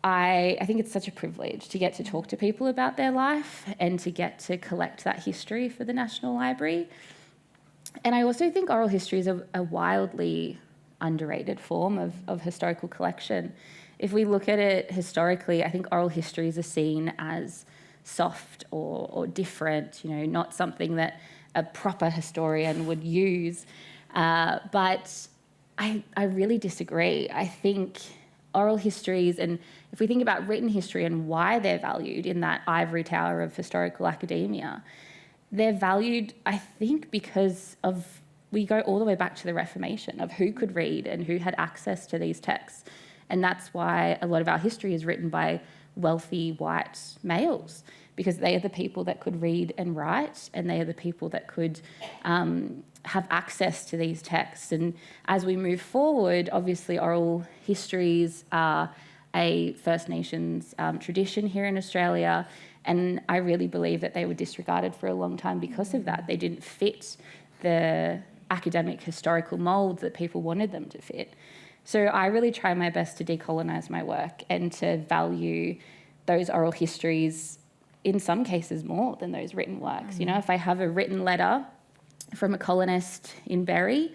I think it's such a privilege to get to talk to people about their life and to get to collect that history for the National Library. And I also think oral history is a wildly underrated form of historical collection. If we look at it historically, I think oral histories are seen as soft or different, not something that a proper historian would use. But I really disagree. I think oral histories, and if we think about written history and why they're valued in that ivory tower of historical academia, they're valued, I think, because we go all the way back to the Reformation of who could read and who had access to these texts. And that's why a lot of our history is written by wealthy white males, because they are the people that could read and write, and they are the people that could have access to these texts. And as we move forward, obviously oral histories are a First Nations tradition here in Australia, and I really believe that they were disregarded for a long time because of that. They didn't fit the academic historical mould that people wanted them to fit. So I really try my best to decolonise my work and to value those oral histories in some cases more than those written works. If I have a written letter from a colonist in Berry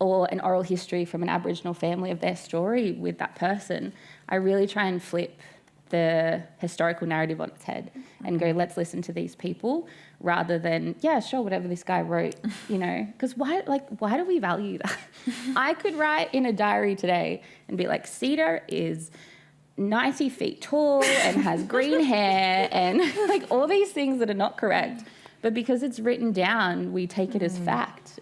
or an oral history from an Aboriginal family of their story with that person, I really try and flip the historical narrative on its head and go, let's listen to these people rather than, yeah, sure, whatever this guy wrote, because why do we value that? I could write in a diary today and be like, Sita is 90 feet tall and has green hair and like all these things that are not correct. But because it's written down, we take it as fact.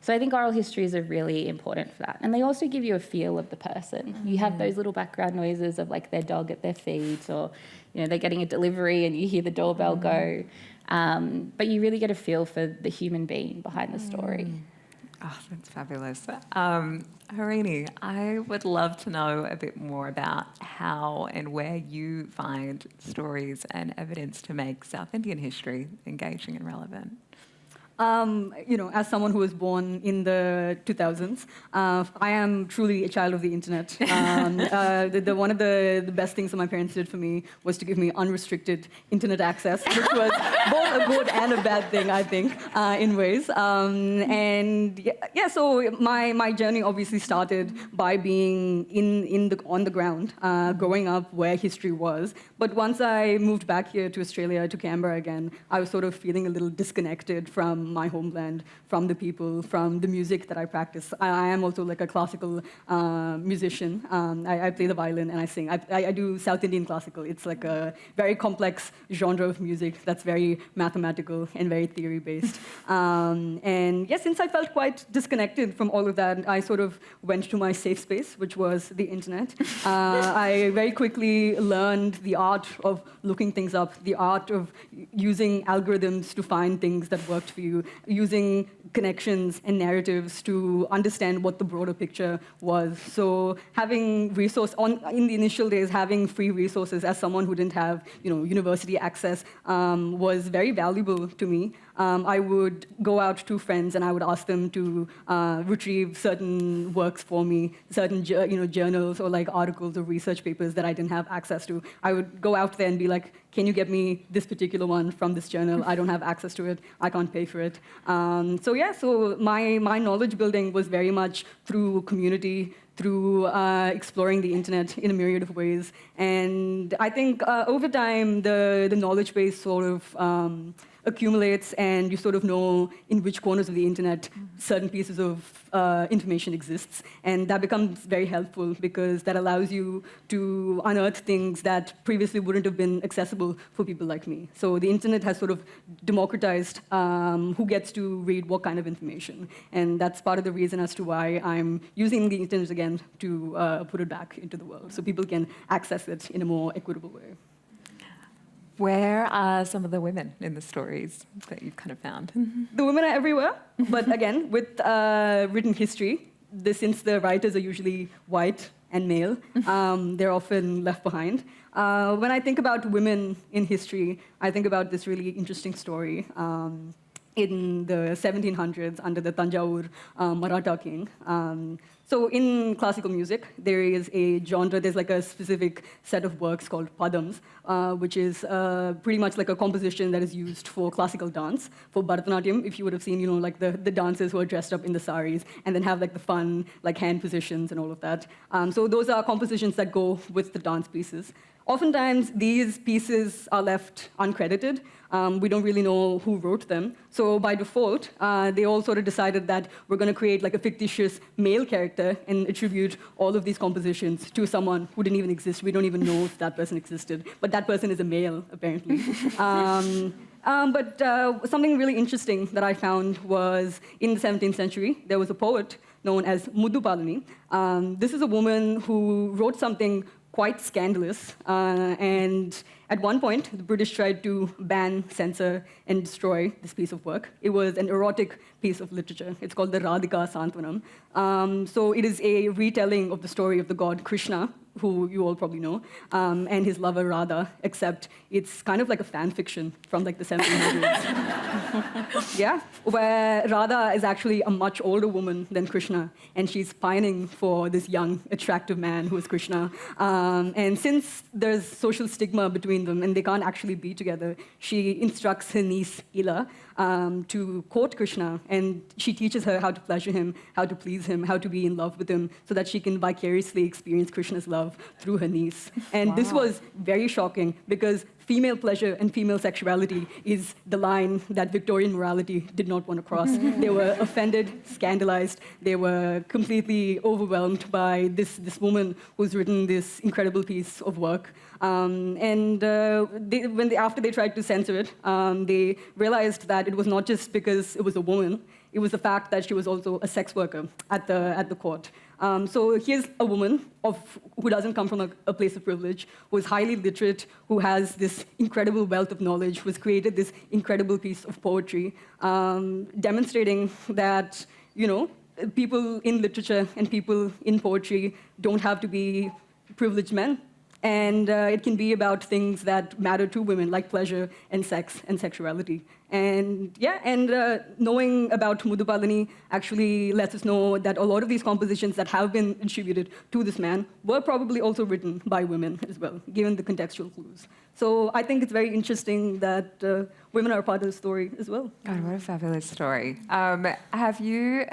So I think oral histories are really important for that. And they also give you a feel of the person. You have those little background noises of like their dog at their feet, or they're getting a delivery and you hear the doorbell go. But you really get a feel for the human being behind the story. Oh, that's fabulous. Harini, I would love to know a bit more about how and where you find stories and evidence to make South Indian history engaging and relevant. As someone who was born in the 2000s, I am truly a child of the internet. One of the best things that my parents did for me was to give me unrestricted internet access, which was both a good and a bad thing, I think, in ways. So my journey obviously started by being on the ground, growing up where history was. But once I moved back here to Australia, to Canberra again, I was sort of feeling a little disconnected from my homeland, from the people, from the music that I practice. I am also like a classical musician. I play the violin and I sing. I do South Indian classical. It's like a very complex genre of music that's very mathematical and very theory-based. Since I felt quite disconnected from all of that, I sort of went to my safe space, which was the internet. I very quickly learned the art of looking things up, the art of using algorithms to find things that worked for you, using connections and narratives to understand what the broader picture was. So having in the initial days, having free resources as someone who didn't have university access was very valuable to me. I would go out to friends and I would ask them to retrieve certain works for me, certain journals or like articles or research papers that I didn't have access to. I would go out there and be like, can you get me this particular one from this journal? I don't have access to it. I can't pay for it. So my knowledge building was very much through community, through exploring the internet in a myriad of ways. And I think over time, the knowledge base sort of accumulates and you sort of know in which corners of the internet certain pieces of information exists. And that becomes very helpful because that allows you to unearth things that previously wouldn't have been accessible for people like me. So the internet has sort of democratized who gets to read what kind of information. And that's part of the reason as to why I'm using the internet again to put it back into the world so people can access it in a more equitable way. Where are some of the women in the stories that you've kind of found? The women are everywhere, but again, with written history, since the writers are usually white and male, they're often left behind. When I think about women in history, I think about this really interesting story. In the 1700s, under the Tanjore Maratha king. So in classical music, there is a genre, there's like a specific set of works called padams, which is pretty much like a composition that is used for classical dance. For Bharatanatyam, if you would have seen, like the dancers who are dressed up in the saris and then have like the fun, like hand positions and all of that. So those are compositions that go with the dance pieces. Oftentimes, these pieces are left uncredited. We don't really know who wrote them. So by default, they all sort of decided that we're going to create like a fictitious male character and attribute all of these compositions to someone who didn't even exist. We don't even know if that person existed. But that person is a male, apparently. But something really interesting that I found was in the 17th century, there was a poet known as Muddu Palani. This is a woman who wrote something quite scandalous. And at one point, the British tried to ban, censor, and destroy this piece of work. It was an erotic piece of literature. It's called the Radhika Santvanam. So it is a retelling of the story of the god Krishna, who you all probably know, and his lover Radha, except it's kind of like a fan fiction from like the 1700s. Yeah, where Radha is actually a much older woman than Krishna, and she's pining for this young, attractive man who is Krishna. And since there's social stigma between them and they can't actually be together, she instructs her niece Ila to court Krishna, and she teaches her how to pleasure him, how to please him, how to be in love with him, so that she can vicariously experience Krishna's love through her niece. And this was very shocking because female pleasure and female sexuality is the line that Victorian morality did not want to cross. They were offended, scandalized. They were completely overwhelmed by this woman who's written this incredible piece of work. After they tried to censor it, they realized that it was not just because it was a woman. It was the fact that she was also a sex worker at the court. So here's a woman who doesn't come from a place of privilege, who is highly literate, who has this incredible wealth of knowledge, who has created this incredible piece of poetry, demonstrating that, people in literature and people in poetry don't have to be privileged men. And it can be about things that matter to women, like pleasure and sex and sexuality. And knowing about Mudupalani actually lets us know that a lot of these compositions that have been attributed to this man were probably also written by women as well, given the contextual clues. So I think it's very interesting that women are part of the story as well. God, what a fabulous story. Have you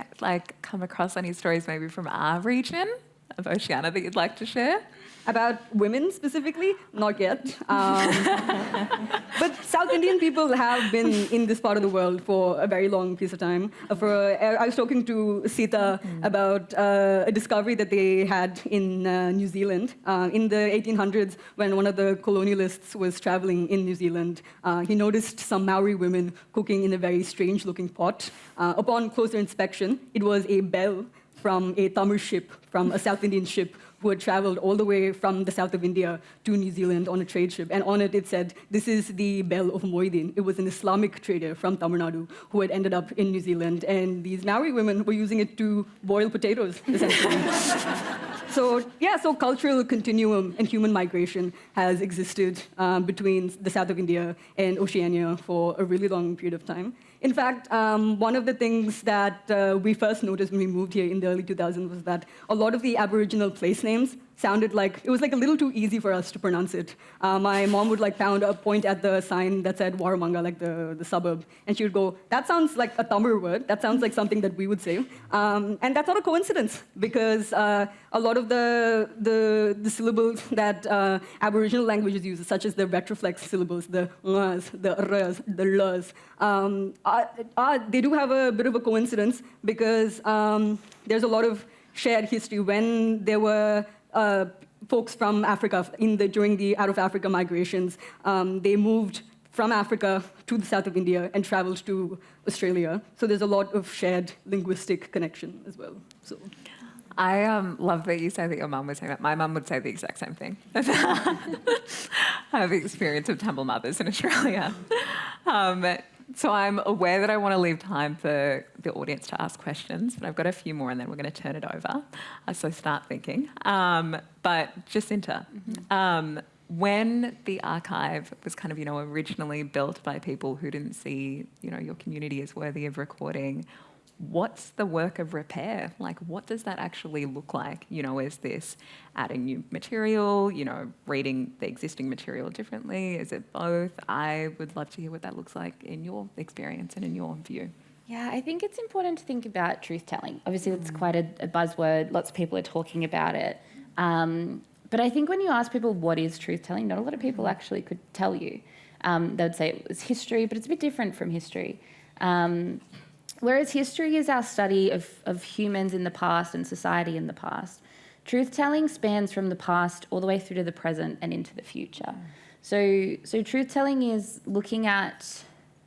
come across any stories maybe from our region of Oceania that you'd like to share? About women specifically, not yet. But South Indian people have been in this part of the world for a very long piece of time. I was talking to Sita about a discovery that they had in New Zealand. In the 1800s, when one of the colonialists was traveling in New Zealand, he noticed some Maori women cooking in a very strange-looking pot. Upon closer inspection, it was a bell from a Tamil ship, from a South Indian ship, who had traveled all the way from the south of India to New Zealand on a trade ship. And on it, it said, "This is the bell of Moideen." It was an Islamic trader from Tamil Nadu who had ended up in New Zealand. And these Maori women were using it to boil potatoes, essentially. So cultural continuum and human migration has existed between the south of India and Oceania for a really long period of time. In fact, one of the things that we first noticed when we moved here in the early 2000s was that a lot of the Aboriginal place names sounded like, it was a little too easy for us to pronounce it. My mom would point at the sign that said Warramanga, the suburb, and she would go, "That sounds like a Tamil word. That sounds like something that we would say." And that's not a coincidence, because a lot of the syllables that Aboriginal languages use, such as the retroflex syllables, the ngas, the rs, the lurs, they do have a bit of a coincidence, because there's a lot of shared history. When there were folks from Africa during the out-of-Africa migrations, they moved from Africa to the south of India and traveled to Australia. So there's a lot of shared linguistic connection as well. So I love that you say that your mum was saying that. My mum would say the exact same thing. I have the experience of Tamil mothers in Australia. So I'm aware that I want to leave time for the audience to ask questions, but I've got a few more and then we're going to turn it over. So start thinking. But Jacinta, when the archive was originally built by people who didn't see, your community as worthy of recording, what's the work of repair? What does that actually look like? Is this adding new material, reading the existing material differently? Is it both? I would love to hear what that looks like in your experience and in your view. Yeah, I think it's important to think about truth-telling. Obviously, it's quite a buzzword. Lots of people are talking about it. But I think when you ask people what is truth-telling, not a lot of people actually could tell you. They'd say it was history, but it's a bit different from history. Whereas history is our study of humans in the past and society in the past, truth-telling spans from the past all the way through to the present and into the future. So truth-telling is looking at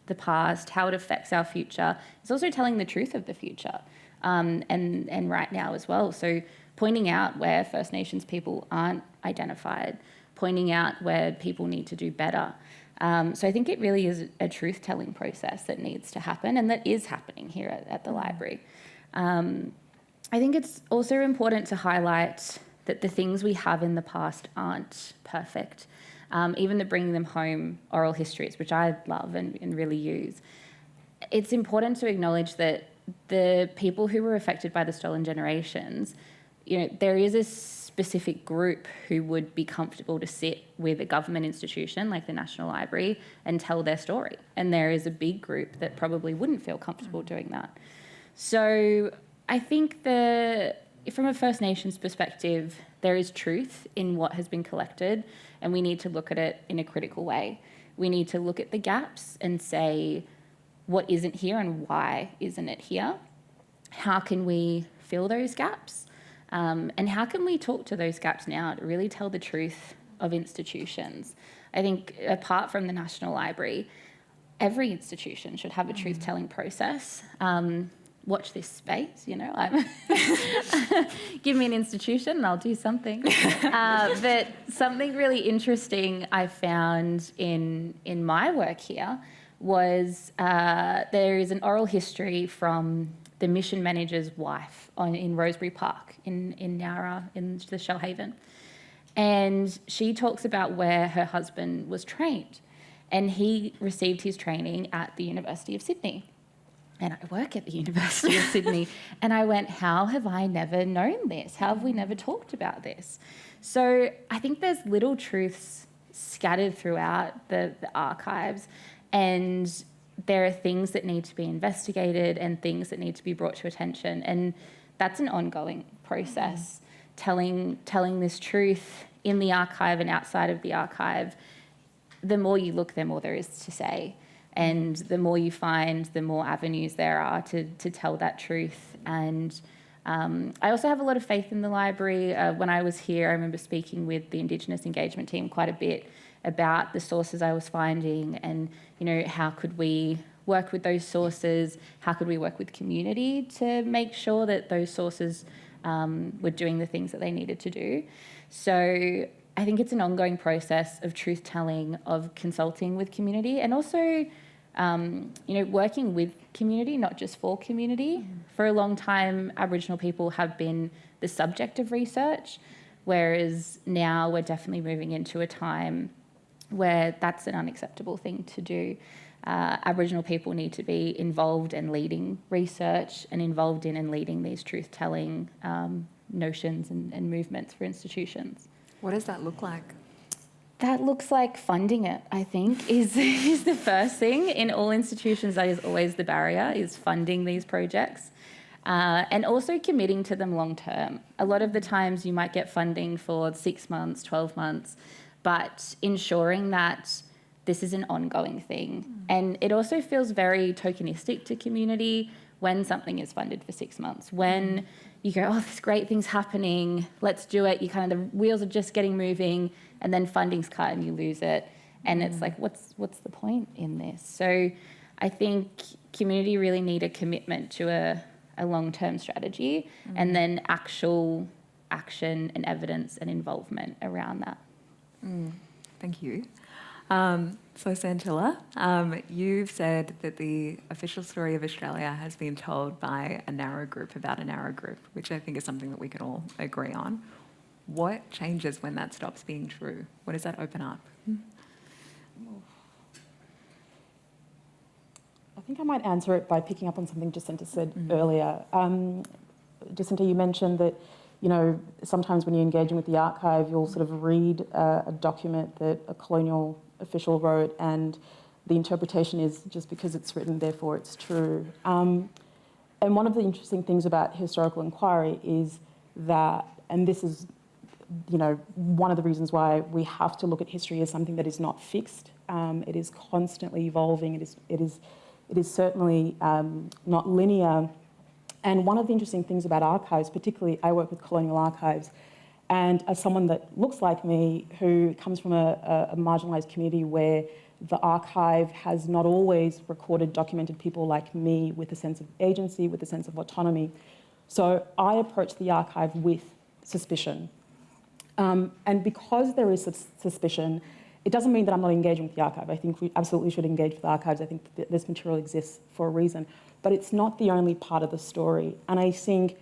the past, how it affects our future. It's also telling the truth of the future, and right now as well. So pointing out where First Nations people aren't identified, pointing out where people need to do better. So I think it really is a truth-telling process that needs to happen, and that is happening here at the library. I think it's also important to highlight that the things we have in the past aren't perfect. Even the bringing them home oral histories, which I love and really use. It's important to acknowledge that the people who were affected by the stolen generations, there is a specific group who would be comfortable to sit with a government institution like the National Library and tell their story. And there is a big group that probably wouldn't feel comfortable doing that. So I think from a First Nations perspective, there is truth in what has been collected, and we need to look at it in a critical way. We need to look at the gaps and say, what isn't here and why isn't it here? How can we fill those gaps? And how can we talk to those gaps now to really tell the truth of institutions? I think apart from the National Library, every institution should have a truth-telling process. watch this space, you know. Give me an institution and I'll do something. But something really interesting I found in my work here was there is an oral history from the mission manager's wife in Rosebery Park in Nowra, in the Shellhaven. And she talks about where her husband was trained. And he received his training at the University of Sydney. And I work at the University of Sydney. And I went, how have I never known this? How have we never talked about this? So I think there's little truths scattered throughout the archives. And there are things that need to be investigated and things that need to be brought to attention. And that's an ongoing process, telling this truth in the archive and outside of the archive. The more you look, the more there is to say. And the more you find, the more avenues there are to tell that truth. And I also have a lot of faith in the library. When I was here, I remember speaking with the Indigenous engagement team quite a bit about the sources I was finding and, you know, how could we work with those sources? How could we work with community to make sure that those sources were doing the things that they needed to do? So I think it's an ongoing process of truth-telling, of consulting with community, and also, you know, working with community, not just for community. For a long time, Aboriginal people have been the subject of research, whereas now we're definitely moving into a time where that's an unacceptable thing to do. Aboriginal people need to be involved in leading research and involved in and leading these truth-telling notions and movements for institutions. What does that look like? That looks like funding it, I think, is the first thing. In all institutions, that is always the barrier, is funding these projects. And also committing to them long term. A lot of the times you might get funding for 6 months, 12 months, but ensuring that this is an ongoing thing. And it also feels very tokenistic to community when something is funded for 6 months, when you go, oh, this great thing's happening, let's do it. You kind of, the wheels are just getting moving, and then funding's cut and you lose it. And it's like, what's the point in this? So I think community really need a commitment to a long-term strategy and then actual action and evidence and involvement around that. Thank you. So Santilla, you've said that the official story of Australia has been told by a narrow group about a narrow group, which I think is something that we can all agree on. What changes when that stops being true? What does that open up? I think I might answer it by picking up on something Jacinta said earlier. Jacinta, you mentioned that, you know, sometimes when you're engaging with the archive, you'll sort of read a document that a colonial official wrote, and the interpretation is just because it's written, therefore it's true. And one of the interesting things about historical inquiry is that, and this is, you know, one of the reasons why we have to look at history as something that is not fixed. It is constantly evolving. It is certainly not linear. And one of the interesting things about archives, particularly I work with colonial archives, and as someone that looks like me, who comes from a marginalised community where the archive has not always recorded, documented people like me with a sense of agency, with a sense of autonomy. So I approach the archive with suspicion. And because there is suspicion, it doesn't mean that I'm not engaging with the archive. I think we absolutely should engage with the archives. I think that this material exists for a reason. But it's not the only part of the story. And I think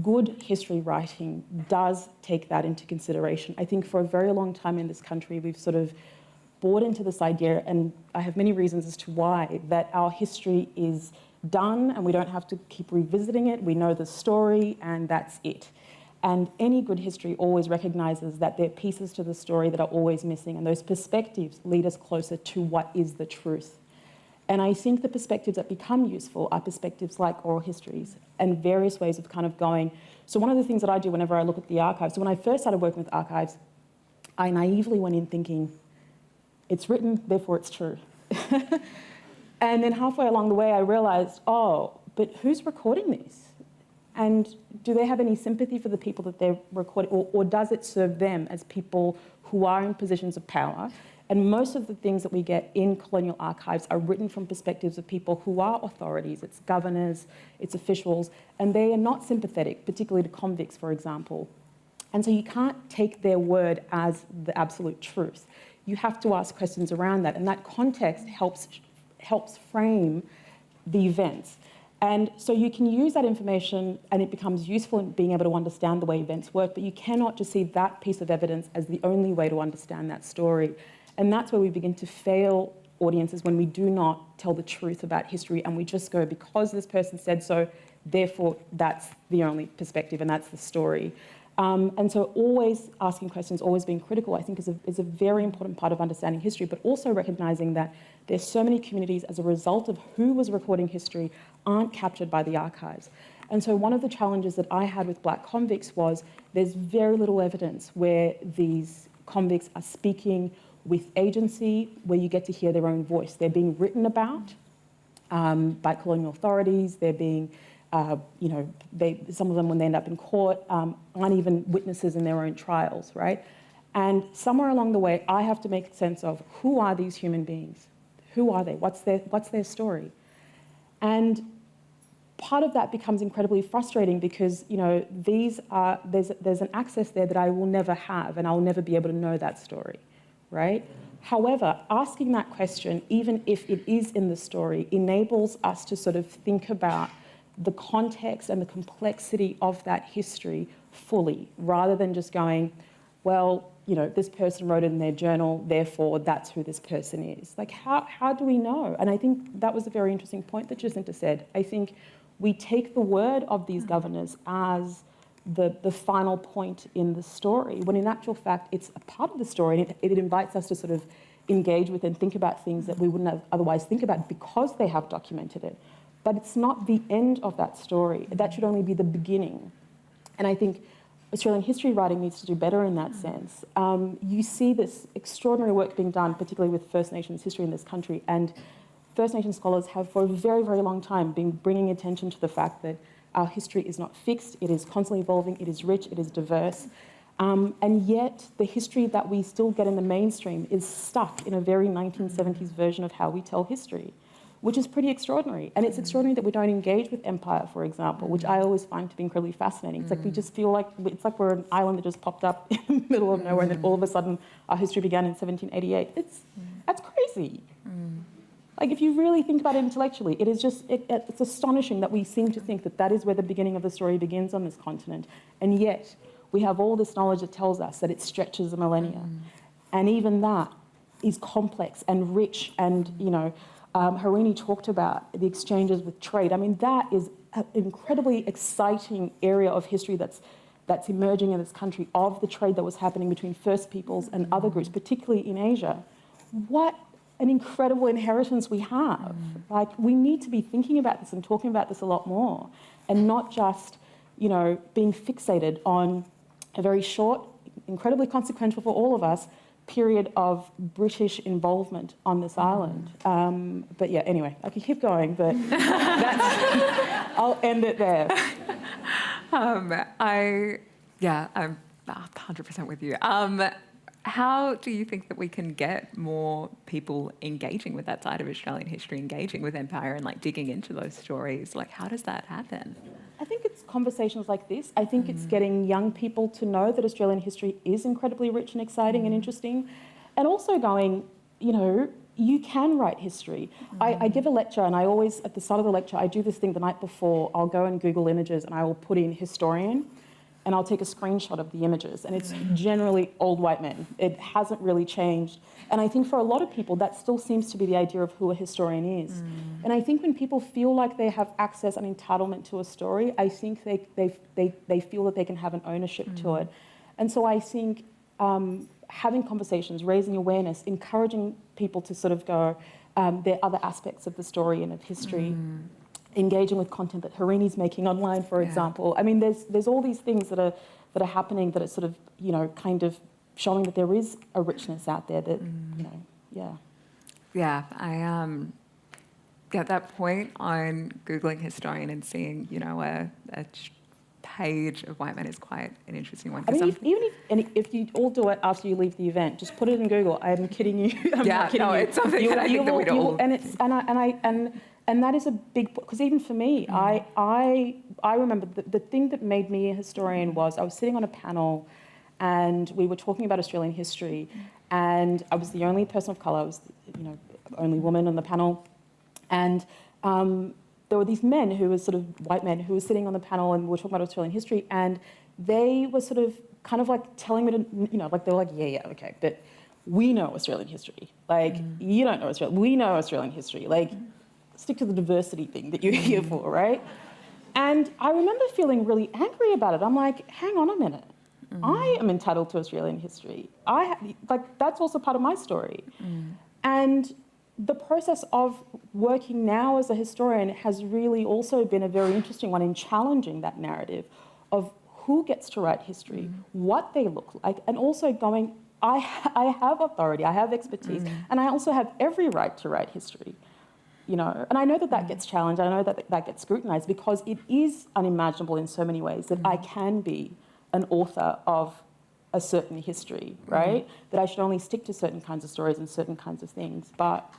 good history writing does take that into consideration. I think for a very long time in this country, we've sort of bought into this idea, and I have many reasons as to why, that our history is done and we don't have to keep revisiting it. We know the story and that's it. And any good history always recognises that there are pieces to the story that are always missing, and those perspectives lead us closer to what is the truth. And I think the perspectives that become useful are perspectives like oral histories and various ways of kind of going. So one of the things that I do whenever I look at the archives, so when I first started working with archives, I naively went in thinking, it's written, therefore it's true. And then halfway along the way, I realised, oh, but who's recording this? And do they have any sympathy for the people that they're recording, or does it serve them as people who are in positions of power And most of the things that we get in colonial archives are written from perspectives of people who are authorities. It's governors, it's officials, and they are not sympathetic, particularly to convicts, for example. And so you can't take their word as the absolute truth. You have to ask questions around that, and that context helps frame the events. And so you can use that information and it becomes useful in being able to understand the way events work, but you cannot just see that piece of evidence as the only way to understand that story. And that's where we begin to fail audiences, when we do not tell the truth about history and we just go, because this person said so, therefore that's the only perspective and that's the story. And so always asking questions, always being critical, I think is a very important part of understanding history, but also recognising that there's so many communities as a result of who was recording history aren't captured by the archives. And so one of the challenges that I had with black convicts was there's very little evidence where these convicts are speaking with agency, where you get to hear their own voice. They're being written about by colonial authorities, they're being some of them, when they end up in court, aren't even witnesses in their own trials, right? And somewhere along the way, I have to make sense of, who are these human beings? Who are they? What's their story? And part of that becomes incredibly frustrating because, there's an access there that I will never have, and I'll never be able to know that story, right? However, asking that question, even if it is in the story, enables us to sort of think about the context and the complexity of that history fully, rather than just going, well, this person wrote it in their journal, therefore that's who this person is. Like, how do we know? And I think that was a very interesting point that Jacinta said. I think we take the word of these governors as the final point in the story, when in actual fact, it's a part of the story, and it invites us to sort of engage with and think about things that we wouldn't otherwise think about because they have documented it. But it's not the end of that story. That should only be the beginning. And I think Australian history writing needs to do better in that sense. You see this extraordinary work being done, particularly with First Nations history in this country, and First Nations scholars have for a very, very long time been bringing attention to the fact that our history is not fixed, it is constantly evolving, it is rich, it is diverse, and yet the history that we still get in the mainstream is stuck in a very 1970s version of how we tell history, which is pretty extraordinary. And it's extraordinary that we don't engage with empire, for example, which I always find to be incredibly fascinating. It's like we just feel like it's like we're an island that just popped up in the middle of nowhere, and then all of a sudden our history began in 1788. That's crazy. Like, if you really think about it intellectually, it is just, it's astonishing that we seem to think that that is where the beginning of the story begins on this continent. And yet we have all this knowledge that tells us that it stretches a millennia. And even that is complex and rich, and, Harini talked about the exchanges with trade. I mean, that is an incredibly exciting area of history that's emerging in this country, of the trade that was happening between First Peoples and other groups, particularly in Asia. What an incredible inheritance we have. Like, we need to be thinking about this and talking about this a lot more, and not just, being fixated on a very short, incredibly consequential for all of us, period of British involvement on this island. But yeah, anyway, I could keep going, but I'll end it there. I'm 100% with you. How do you think that we can get more people engaging with that side of Australian history, engaging with empire and digging into those stories? How does that happen? I think it's conversations like this. I think it's getting young people to know that Australian history is incredibly rich and exciting and interesting, and also going, you can write history. I give a lecture, and I always, at the start of the lecture, I do this thing the night before. I'll go and Google images, and I will put in historian, and I'll take a screenshot of the images, and it's generally old white men. It hasn't really changed. And I think for a lot of people, that still seems to be the idea of who a historian is. And I think when people feel like they have access and entitlement to a story, I think they feel that they can have an ownership to it. And so I think having conversations, raising awareness, encouraging people to sort of go, there are other aspects of the story and of history, engaging with content that Harini's making online, for example. I mean, there's all these things that are happening that are sort of, kind of showing that there is a richness out there that, Yeah, I at that point on Googling historian and seeing, a page of white men is quite an interesting one. I mean, if you all do it after you leave the event, just put it in Google. I'm kidding you. I'm not kidding you. It's something that I think that we'd all... And that is a big, because even for me, I remember the thing that made me a historian was I was sitting on a panel and we were talking about Australian history, and I was the only person of colour, I was the only woman on the panel, and there were these men who were sort of white men who were sitting on the panel, and we were talking about Australian history, and they were sort of kind of like telling me to, like they were like, yeah, okay, but we know Australian history. Like, you don't know Australian, we know Australian history. Like, stick to the diversity thing that you're here for, right? And I remember feeling really angry about it. I'm like, hang on a minute. I am entitled to Australian history. That's also part of my story. And the process of working now as a historian has really also been a very interesting one in challenging that narrative of who gets to write history, what they look like, and also going, I have authority, I have expertise, and I also have every right to write history. And I know that gets challenged, I know that gets scrutinised, because it is unimaginable in so many ways that I can be an author of a certain history, right? That I should only stick to certain kinds of stories and certain kinds of things, but...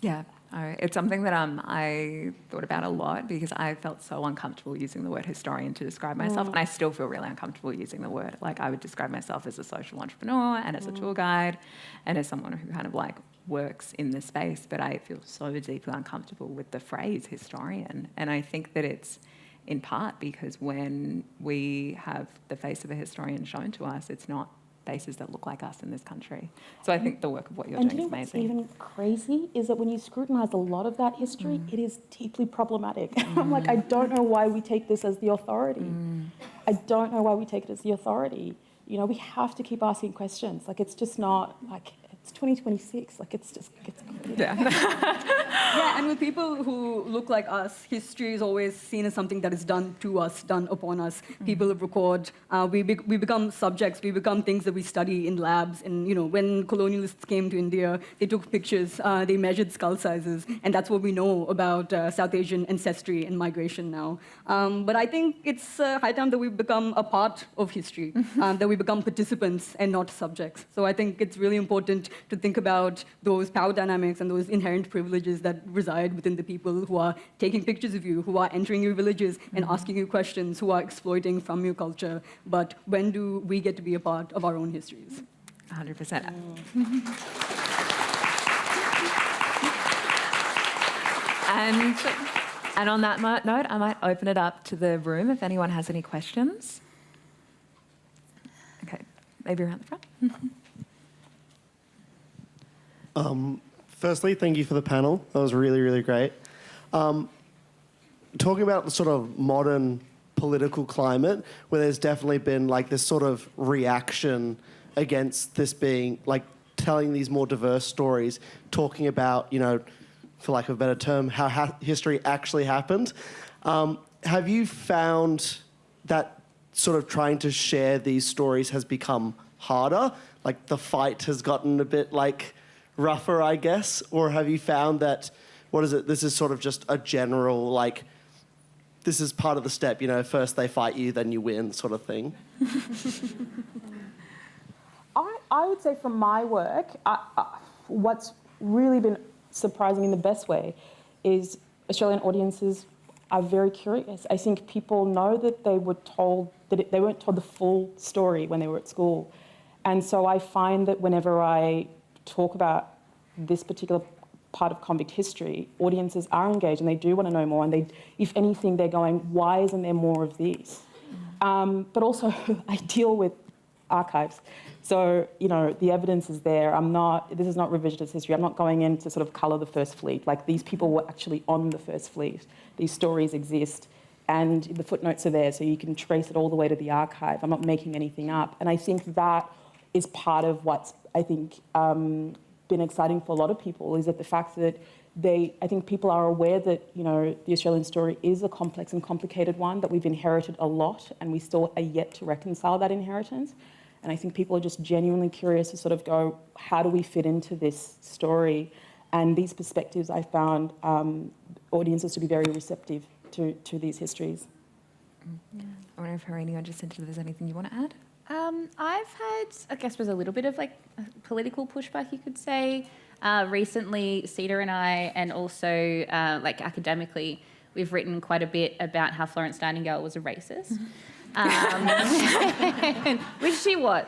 Yeah, it's something that I thought about a lot, because I felt so uncomfortable using the word historian to describe myself, and I still feel really uncomfortable using the word. Like, I would describe myself as a social entrepreneur and as a tour guide and as someone who kind of like works in the space, but I feel so deeply uncomfortable with the phrase historian. And I think that it's in part because when we have the face of a historian shown to us, it's not faces that look like us in this country. So I think the work of what you're doing is amazing. And even crazy is that when you scrutinise a lot of that history, it is deeply problematic. I'm like, I don't know why we take this as the authority. I don't know why we take it as the authority. We have to keep asking questions. Like, it's just not, like, it's 2026. Like, it's Yeah, and with people who look like us, history is always seen as something that is done to us, done upon us. People record, we become subjects, we become things that we study in labs. And, when colonialists came to India, they took pictures, they measured skull sizes, and that's what we know about South Asian ancestry and migration now. But I think it's high time that we become a part of history, that we become participants and not subjects. So I think it's really important to think about those power dynamics and those inherent privileges that reside within the people who are taking pictures of you, who are entering your villages and asking you questions, who are exploiting from your culture. But when do we get to be a part of our own histories? 100%. And on that note, I might open it up to the room if anyone has any questions. Okay, maybe around the front. Firstly, thank you for the panel. That was really, really great. Talking about the sort of modern political climate, where there's definitely been like this sort of reaction against this being like telling these more diverse stories, talking about, for lack of a better term, how history actually happened. Have you found that sort of trying to share these stories has become harder? Like the fight has gotten a bit like rougher, I guess? Or have you found that, this is sort of just a general, like, this is part of the step, first they fight you, then you win sort of thing? I would say from my work, what's really been surprising in the best way is Australian audiences are very curious. I think people know that they were told, they weren't told the full story when they were at school. And so I find that whenever I talk about this particular part of convict history, audiences are engaged and they do want to know more. And if anything, they're going, why isn't there more of these? But also, I deal with archives. So, the evidence is there. This is not revisionist history. I'm not going in to sort of colour the First Fleet. Like, these people were actually on the First Fleet. These stories exist. And the footnotes are there, so you can trace it all the way to the archive. I'm not making anything up. And I think that is part of what's, I think, been exciting for a lot of people, is that the fact that I think people are aware that, the Australian story is a complex and complicated one, that we've inherited a lot and we still are yet to reconcile that inheritance. And I think people are just genuinely curious to sort of go, how do we fit into this story? And these perspectives, I found audiences to be very receptive to these histories. I wonder if Harini or Jacinta, if there's anything you want to add? I've had, I guess, was a little bit of like political pushback, you could say. Recently, Sita and I, and also like academically, we've written quite a bit about how Florence Nightingale was a racist. Which she was.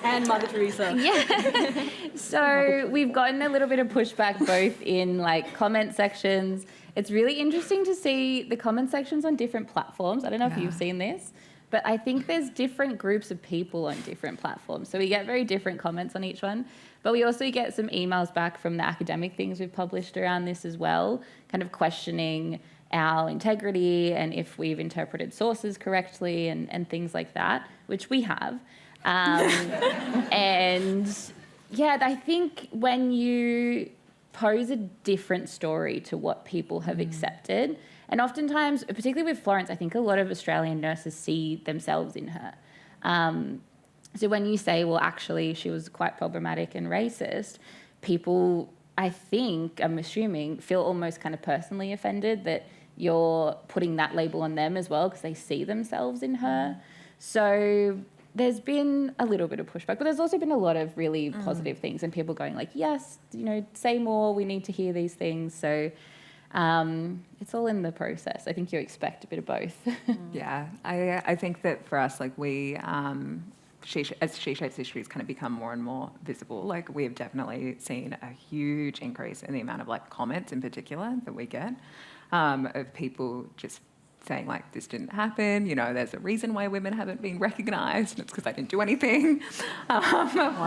And Mother Teresa. Yeah. So we've gotten a little bit of pushback both in like comment sections. It's really interesting to see the comment sections on different platforms. I don't know if you've seen this, but I think there's different groups of people on different platforms. So we get very different comments on each one. But we also get some emails back from the academic things we've published around this as well, kind of questioning our integrity and if we've interpreted sources correctly and things like that, which we have. And yeah, I think when you pose a different story to what people have accepted, and oftentimes, particularly with Florence, I think a lot of Australian nurses see themselves in her. So when you say, well, actually, she was quite problematic and racist, people, I think, I'm assuming, feel almost kind of personally offended that you're putting that label on them as well because they see themselves in her. So there's been a little bit of pushback, but there's also been a lot of really positive things and people going like, yes, you know, say more, we need to hear these things. So it's all in the process. I think you expect a bit of both. Yeah, I think that for us, like we, as She Shapes History has kind of become more and more visible, like we've definitely seen a huge increase in the amount of like comments in particular that we get of people just saying like, this didn't happen, you know, there's a reason why women haven't been recognised, and it's because I didn't do anything,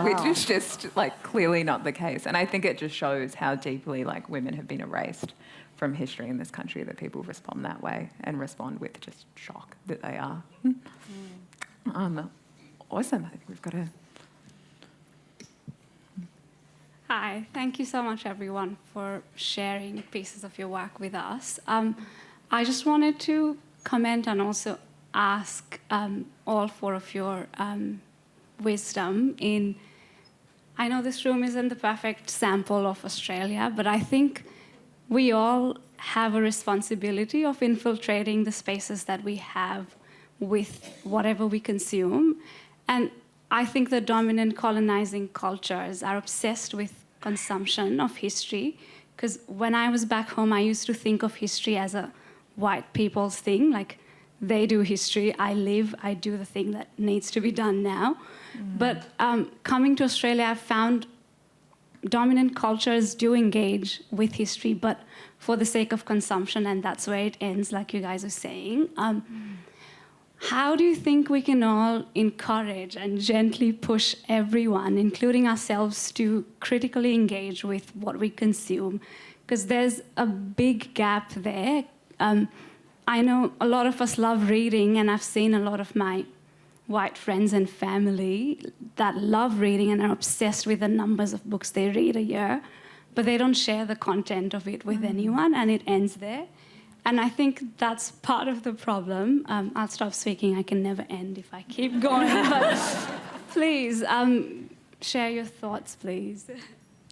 which is just like clearly not the case. And I think it just shows how deeply like women have been erased from history in this country, that people respond that way and respond with just shock that they are. Awesome. I think we've got a... Hi, thank you so much everyone for sharing pieces of your work with us. I just wanted to comment and also ask all four of your wisdom in, I know this room isn't the perfect sample of Australia, but I think we all have a responsibility of infiltrating the spaces that we have with whatever we consume. And I think the dominant colonizing cultures are obsessed with consumption of history, because when I was back home, I used to think of history as a white people's thing, like they do history, I live, I do the thing that needs to be done now. But coming to Australia, I've found dominant cultures do engage with history, but for the sake of consumption, and that's where it ends, like you guys are saying. How do you think we can all encourage and gently push everyone, including ourselves, to critically engage with what we consume? Because there's a big gap there. I know a lot of us love reading, and I've seen a lot of my white friends and family that love reading and are obsessed with the numbers of books they read a year, but they don't share the content of it with anyone, and it ends there. And I think that's part of the problem. I'll stop speaking. I can never end if I keep going. But please, share your thoughts, please.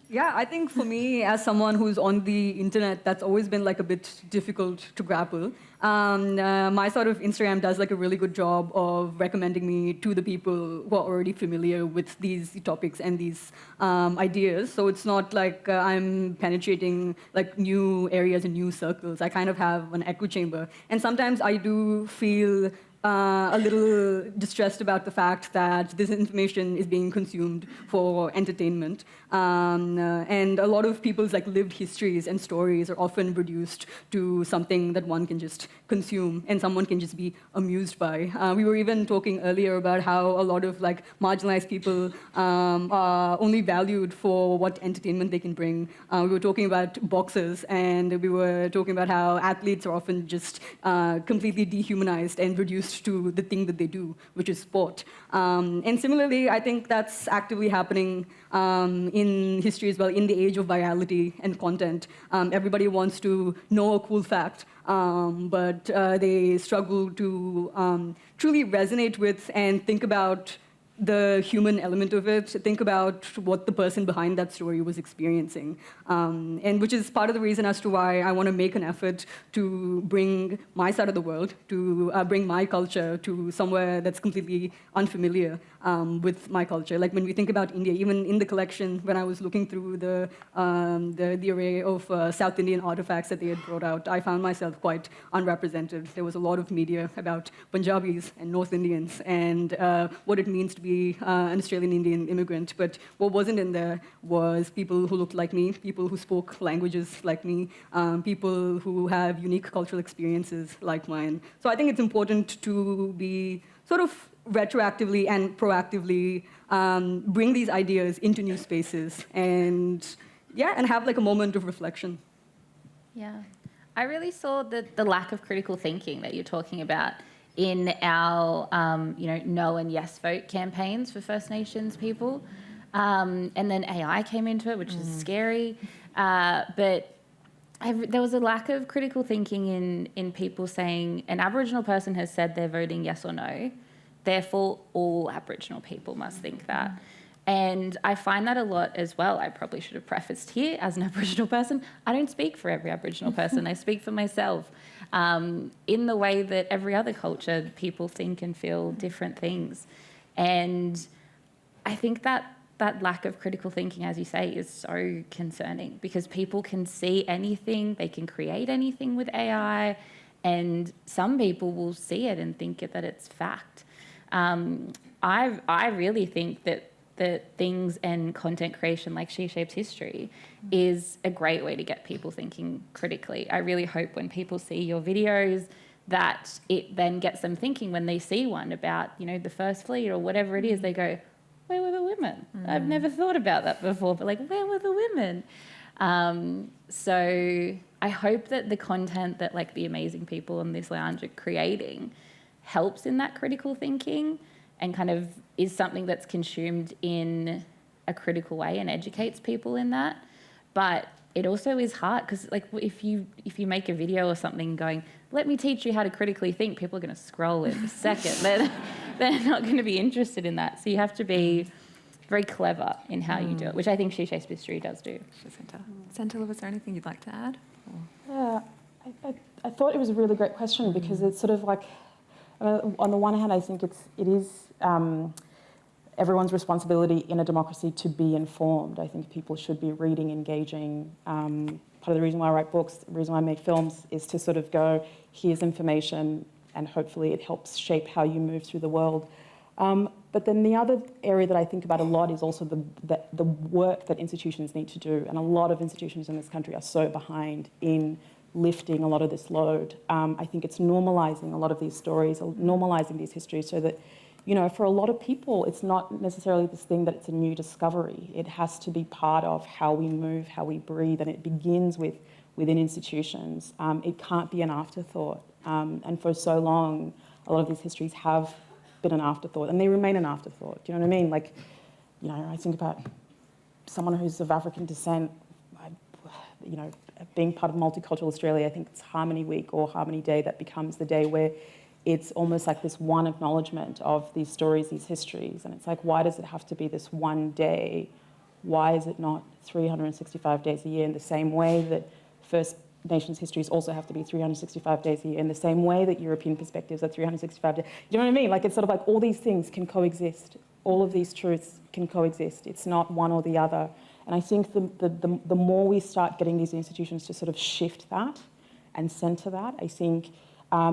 Yeah, I think for me, as someone who's on the internet, that's always been like a bit difficult to grapple. My sort of Instagram does like a really good job of recommending me to the people who are already familiar with these topics and these ideas. So it's not like I'm penetrating like new areas and new circles. I kind of have an echo chamber. And sometimes I do feel a little distressed about the fact that this information is being consumed for entertainment. And a lot of people's like lived histories and stories are often reduced to something that one can just consume and someone can just be amused by. We were even talking earlier about how a lot of like marginalized people are only valued for what entertainment they can bring. We were talking about boxers, and we were talking about how athletes are often just completely dehumanized and reduced to the thing that they do, which is sport. And similarly, I think that's actively happening in history as well, in the age of virality and content. Everybody wants to know a cool fact, but they struggle to truly resonate with and think about the human element of it, think about what the person behind that story was experiencing. And which is part of the reason as to why I want to make an effort to bring my side of the world, to bring my culture to somewhere that's completely unfamiliar with my culture. Like when we think about India, even in the collection, when I was looking through the array of South Indian artifacts that they had brought out, I found myself quite unrepresented. There was a lot of media about Punjabis and North Indians and what it means to be an Australian Indian immigrant. But what wasn't in there was people who looked like me, people who spoke languages like me, people who have unique cultural experiences like mine. So I think it's important to be sort of retroactively and proactively bring these ideas into new spaces and have like a moment of reflection. Yeah. I really saw the lack of critical thinking that you're talking about in our, no and yes vote campaigns for First Nations people. And then AI came into it, which is scary. But there was a lack of critical thinking in people saying an Aboriginal person has said they're voting yes or no, therefore all Aboriginal people must think that. And I find that a lot as well. I probably should have prefaced here, as an Aboriginal person, I don't speak for every Aboriginal person. I speak for myself. In the way that every other culture, people think and feel different things. And I think that lack of critical thinking, as you say, is so concerning because people can see anything, they can create anything with AI, and some people will see it and think that it's fact. I really think that things and content creation like She Shapes History is a great way to get people thinking critically. I really hope when people see your videos that it then gets them thinking when they see one about, the First Fleet or whatever it is, they go, where were the women? I've never thought about that before, but where were the women? So I hope that the content that the amazing people in this lounge are creating helps in that critical thinking and kind of is something that's consumed in a critical way and educates people in that. But it also is hard because if you make a video or something going, let me teach you how to critically think, people are going to scroll in a second. They're not going to be interested in that. So you have to be very clever in how you do it, which I think She Shapes History does do. Santilla, was there anything you'd like to add? Yeah, I thought it was a really great question because it's sort of on the one hand, I think it is everyone's responsibility in a democracy to be informed. I think people should be reading, engaging. Part of the reason why I write books, the reason why I make films is to sort of go, here's information, and hopefully it helps shape how you move through the world. But then the other area that I think about a lot is also the work that institutions need to do. And a lot of institutions in this country are so behind in lifting a lot of this load. I think it's normalising a lot of these stories, normalising these histories so that, for a lot of people, it's not necessarily this thing that it's a new discovery. It has to be part of how we move, how we breathe, and it begins within institutions. It can't be an afterthought. And for so long, a lot of these histories have been an afterthought, and they remain an afterthought. Do you know what I mean? I think about someone who's of African descent, being part of Multicultural Australia, I think it's Harmony Week or Harmony Day that becomes the day where it's almost like this one acknowledgement of these stories, these histories. And it's why does it have to be this one day? Why is it not 365 days a year in the same way that First Nations histories also have to be 365 days a year, in the same way that European perspectives are 365 days? You know what I mean? It's sort of all these things can coexist. All of these truths can coexist. It's not one or the other. And I think the more we start getting these institutions to sort of shift that and centre that, I think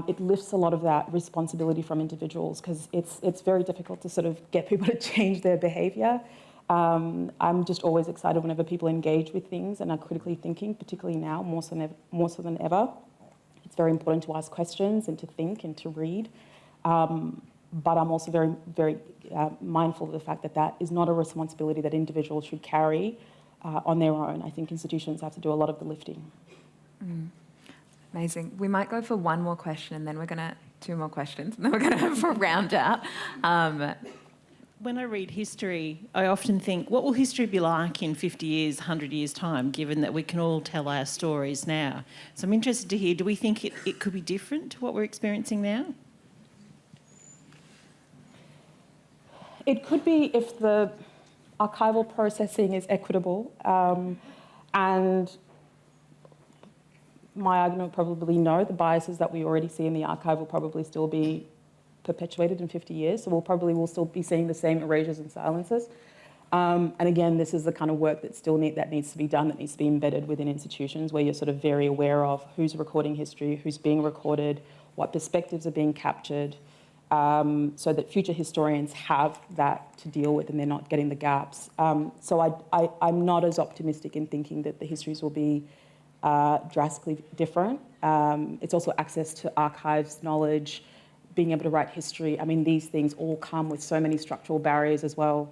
it lifts a lot of that responsibility from individuals because it's very difficult to sort of get people to change their behaviour. I'm just always excited whenever people engage with things and are critically thinking, particularly now, more so than ever. It's very important to ask questions and to think and to read. But I'm also very, very mindful of the fact that is not a responsibility that individuals should carry on their own. I think institutions have to do a lot of the lifting. Amazing. We might go for one more question and then two more questions, and then we're going to round out. When I read history, I often think, what will history be like in 50 years, 100 years' time, given that we can all tell our stories now? So I'm interested to hear, do we think it could be different to what we're experiencing now? It could be if the archival processing is equitable, and my argument would probably no, the biases that we already see in the archive will probably still be perpetuated in 50 years, so we'll still be seeing the same erasures and silences. And again, this is the kind of work that needs to be done, that needs to be embedded within institutions, where you're sort of very aware of who's recording history, who's being recorded, what perspectives are being captured, so that future historians have that to deal with and they're not getting the gaps. So I'm not as optimistic in thinking that the histories will be drastically different. It's also access to archives, knowledge, being able to write history. I mean, these things all come with so many structural barriers as well.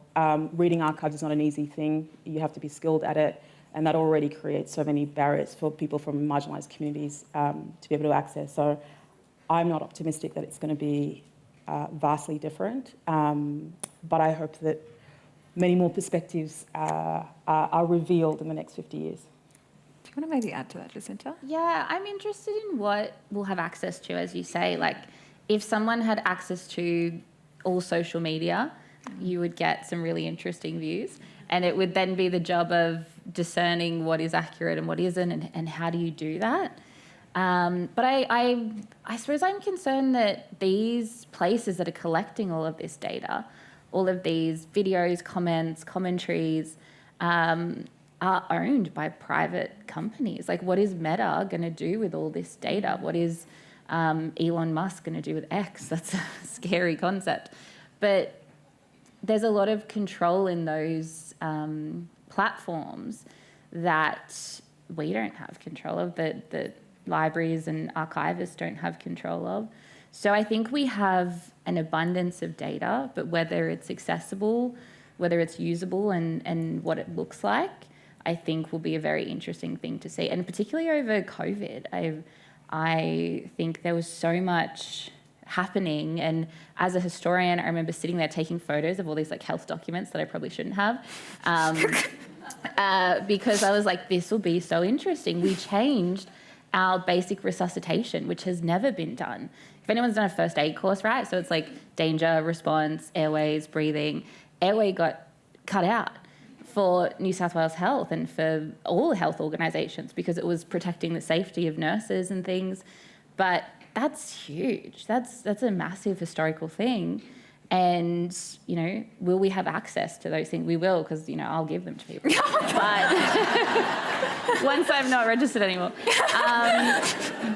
Reading archives is not an easy thing. You have to be skilled at it, and that already creates so many barriers for people from marginalised communities to be able to access. So I'm not optimistic that it's going to be vastly different, but I hope that many more perspectives are revealed in the next 50 years. Do you want to maybe add to that, Jacinta? Yeah, I'm interested in what we'll have access to, as you say. Like, if someone had access to all social media, you would get some really interesting views. And it would then be the job of discerning what is accurate and what isn't, and how do you do that? But I suppose I'm concerned that these places that are collecting all of this data, all of these videos, comments, commentaries, are owned by private companies. Like, what is Meta going to do with all this data? What is Elon Musk going to do with X? That's a scary concept. But there's a lot of control in those platforms that we don't have control of, that libraries and archivists don't have control of. So I think we have an abundance of data, but whether it's accessible, whether it's usable, and what it looks like, I think will be a very interesting thing to see. And particularly over COVID, I think there was so much happening, and as a historian, I remember sitting there taking photos of all these like health documents that I probably shouldn't have, because I was like, this will be so interesting. We changed our basic resuscitation, which has never been done. If anyone's done a first aid course, right? So it's like danger, response, airways, breathing. Airway got cut out for New South Wales Health and for all health organisations because it was protecting the safety of nurses and things. But that's huge. That's a massive historical thing. And, you know, will we have access to those things? We will, because, you know, I'll give them to people. But once I'm not registered anymore.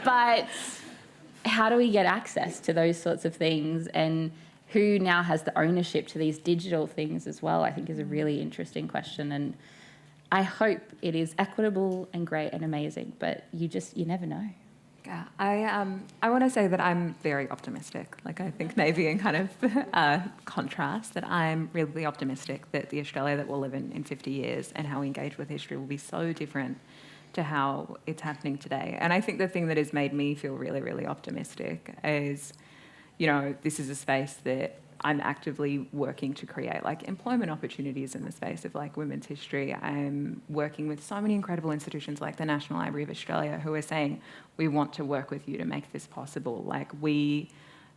But how do we get access to those sorts of things? And who now has the ownership to these digital things as well, I think is a really interesting question. And I hope it is equitable and great and amazing, but you never know. Yeah, I want to say that I'm very optimistic. Like, I think maybe in kind of contrast, that I'm really optimistic that the Australia that we'll live in 50 years and how we engage with history will be so different to how it's happening today. And I think the thing that has made me feel really, really optimistic is, you know, this is a space that I'm actively working to create, like, employment opportunities in the space of, like, women's history. I'm working with so many incredible institutions like the National Library of Australia who are saying, we want to work with you to make this possible. Like, we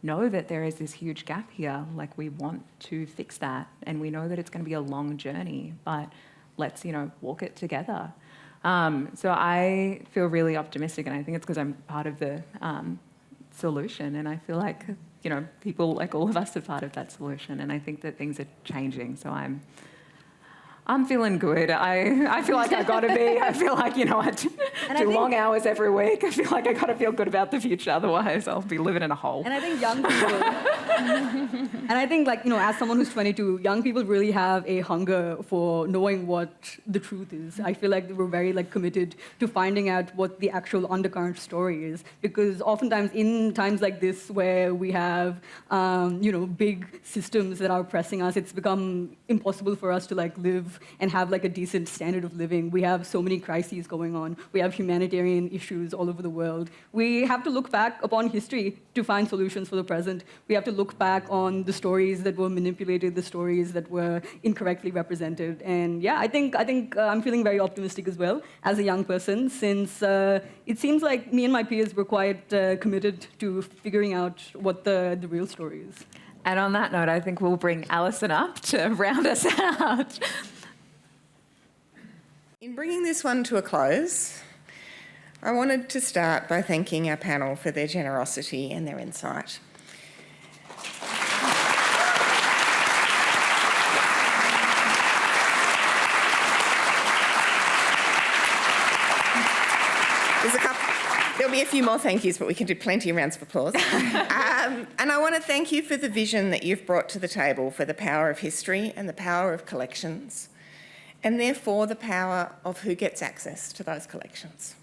know that there is this huge gap here. Like, we want to fix that. And we know that it's going to be a long journey, but let's, you know, walk it together. So I feel really optimistic, and I think it's because I'm part of the solution, and I feel like, you know, people like all of us are part of that solution, and I think that things are changing. So I'm feeling good. I feel like I've got to be. I feel like, you know, I do long hours every week. I feel like I got to feel good about the future. Otherwise, I'll be living in a hole. And I think young people, and I think, like, you know, as someone who's 22, young people really have a hunger for knowing what the truth is. I feel like we're very, like, committed to finding out what the actual undercurrent story is, because oftentimes in times like this where we have, you know, big systems that are oppressing us, it's become impossible for us to, like, live and have, like, a decent standard of living. We have so many crises going on. We have humanitarian issues all over the world. We have to look back upon history to find solutions for the present. We have to look back on the stories that were manipulated, the stories that were incorrectly represented. And yeah, I think I'm feeling very optimistic as well as a young person, since it seems like me and my peers were quite committed to figuring out what the real story is. And on that note, I think we'll bring Alison up to round us out. In bringing this one to a close, I wanted to start by thanking our panel for their generosity and their insight. There'll be a few more thank yous, but we can do plenty of rounds of applause. And I want to thank you for the vision that you've brought to the table for the power of history and the power of collections, and therefore the power of who gets access to those collections.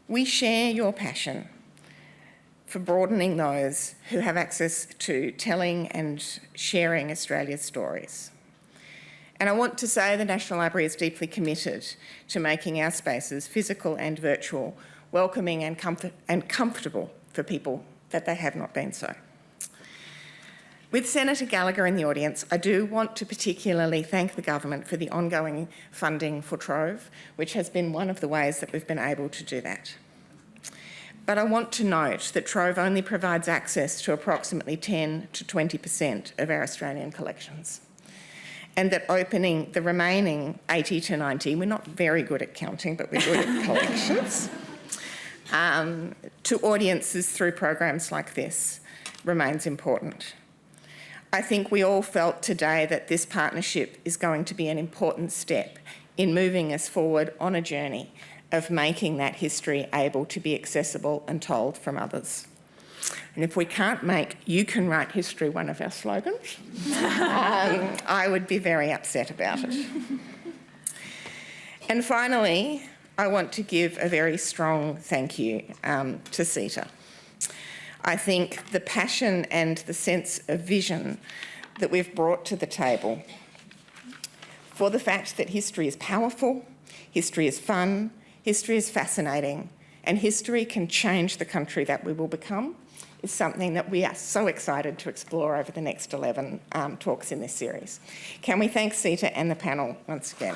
We share your passion for broadening those who have access to telling and sharing Australia's stories. And I want to say the National Library is deeply committed to making our spaces, physical and virtual, welcoming and comfortable for people that they have not been so. With Senator Gallagher in the audience, I do want to particularly thank the government for the ongoing funding for Trove, which has been one of the ways that we've been able to do that. But I want to note that Trove only provides access to approximately 10 to 20% of our Australian collections, and that opening the remaining 80 to 90, we're not very good at counting, but we're good at collections, to audiences through programs like this remains important. I think we all felt today that this partnership is going to be an important step in moving us forward on a journey of making that history able to be accessible and told from others. And if we can't make "You can write history" one of our slogans, I would be very upset about it. And finally, I want to give a very strong thank you to Sita. I think the passion and the sense of vision that we've brought to the table for the fact that history is powerful, history is fun, history is fascinating, and history can change the country that we will become is something that we are so excited to explore over the next 11 talks in this series. Can we thank Sita and the panel once again?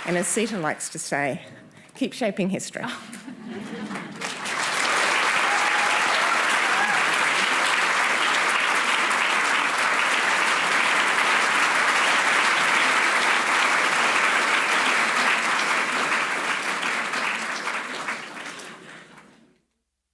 And as Sita likes to say, keep shaping history.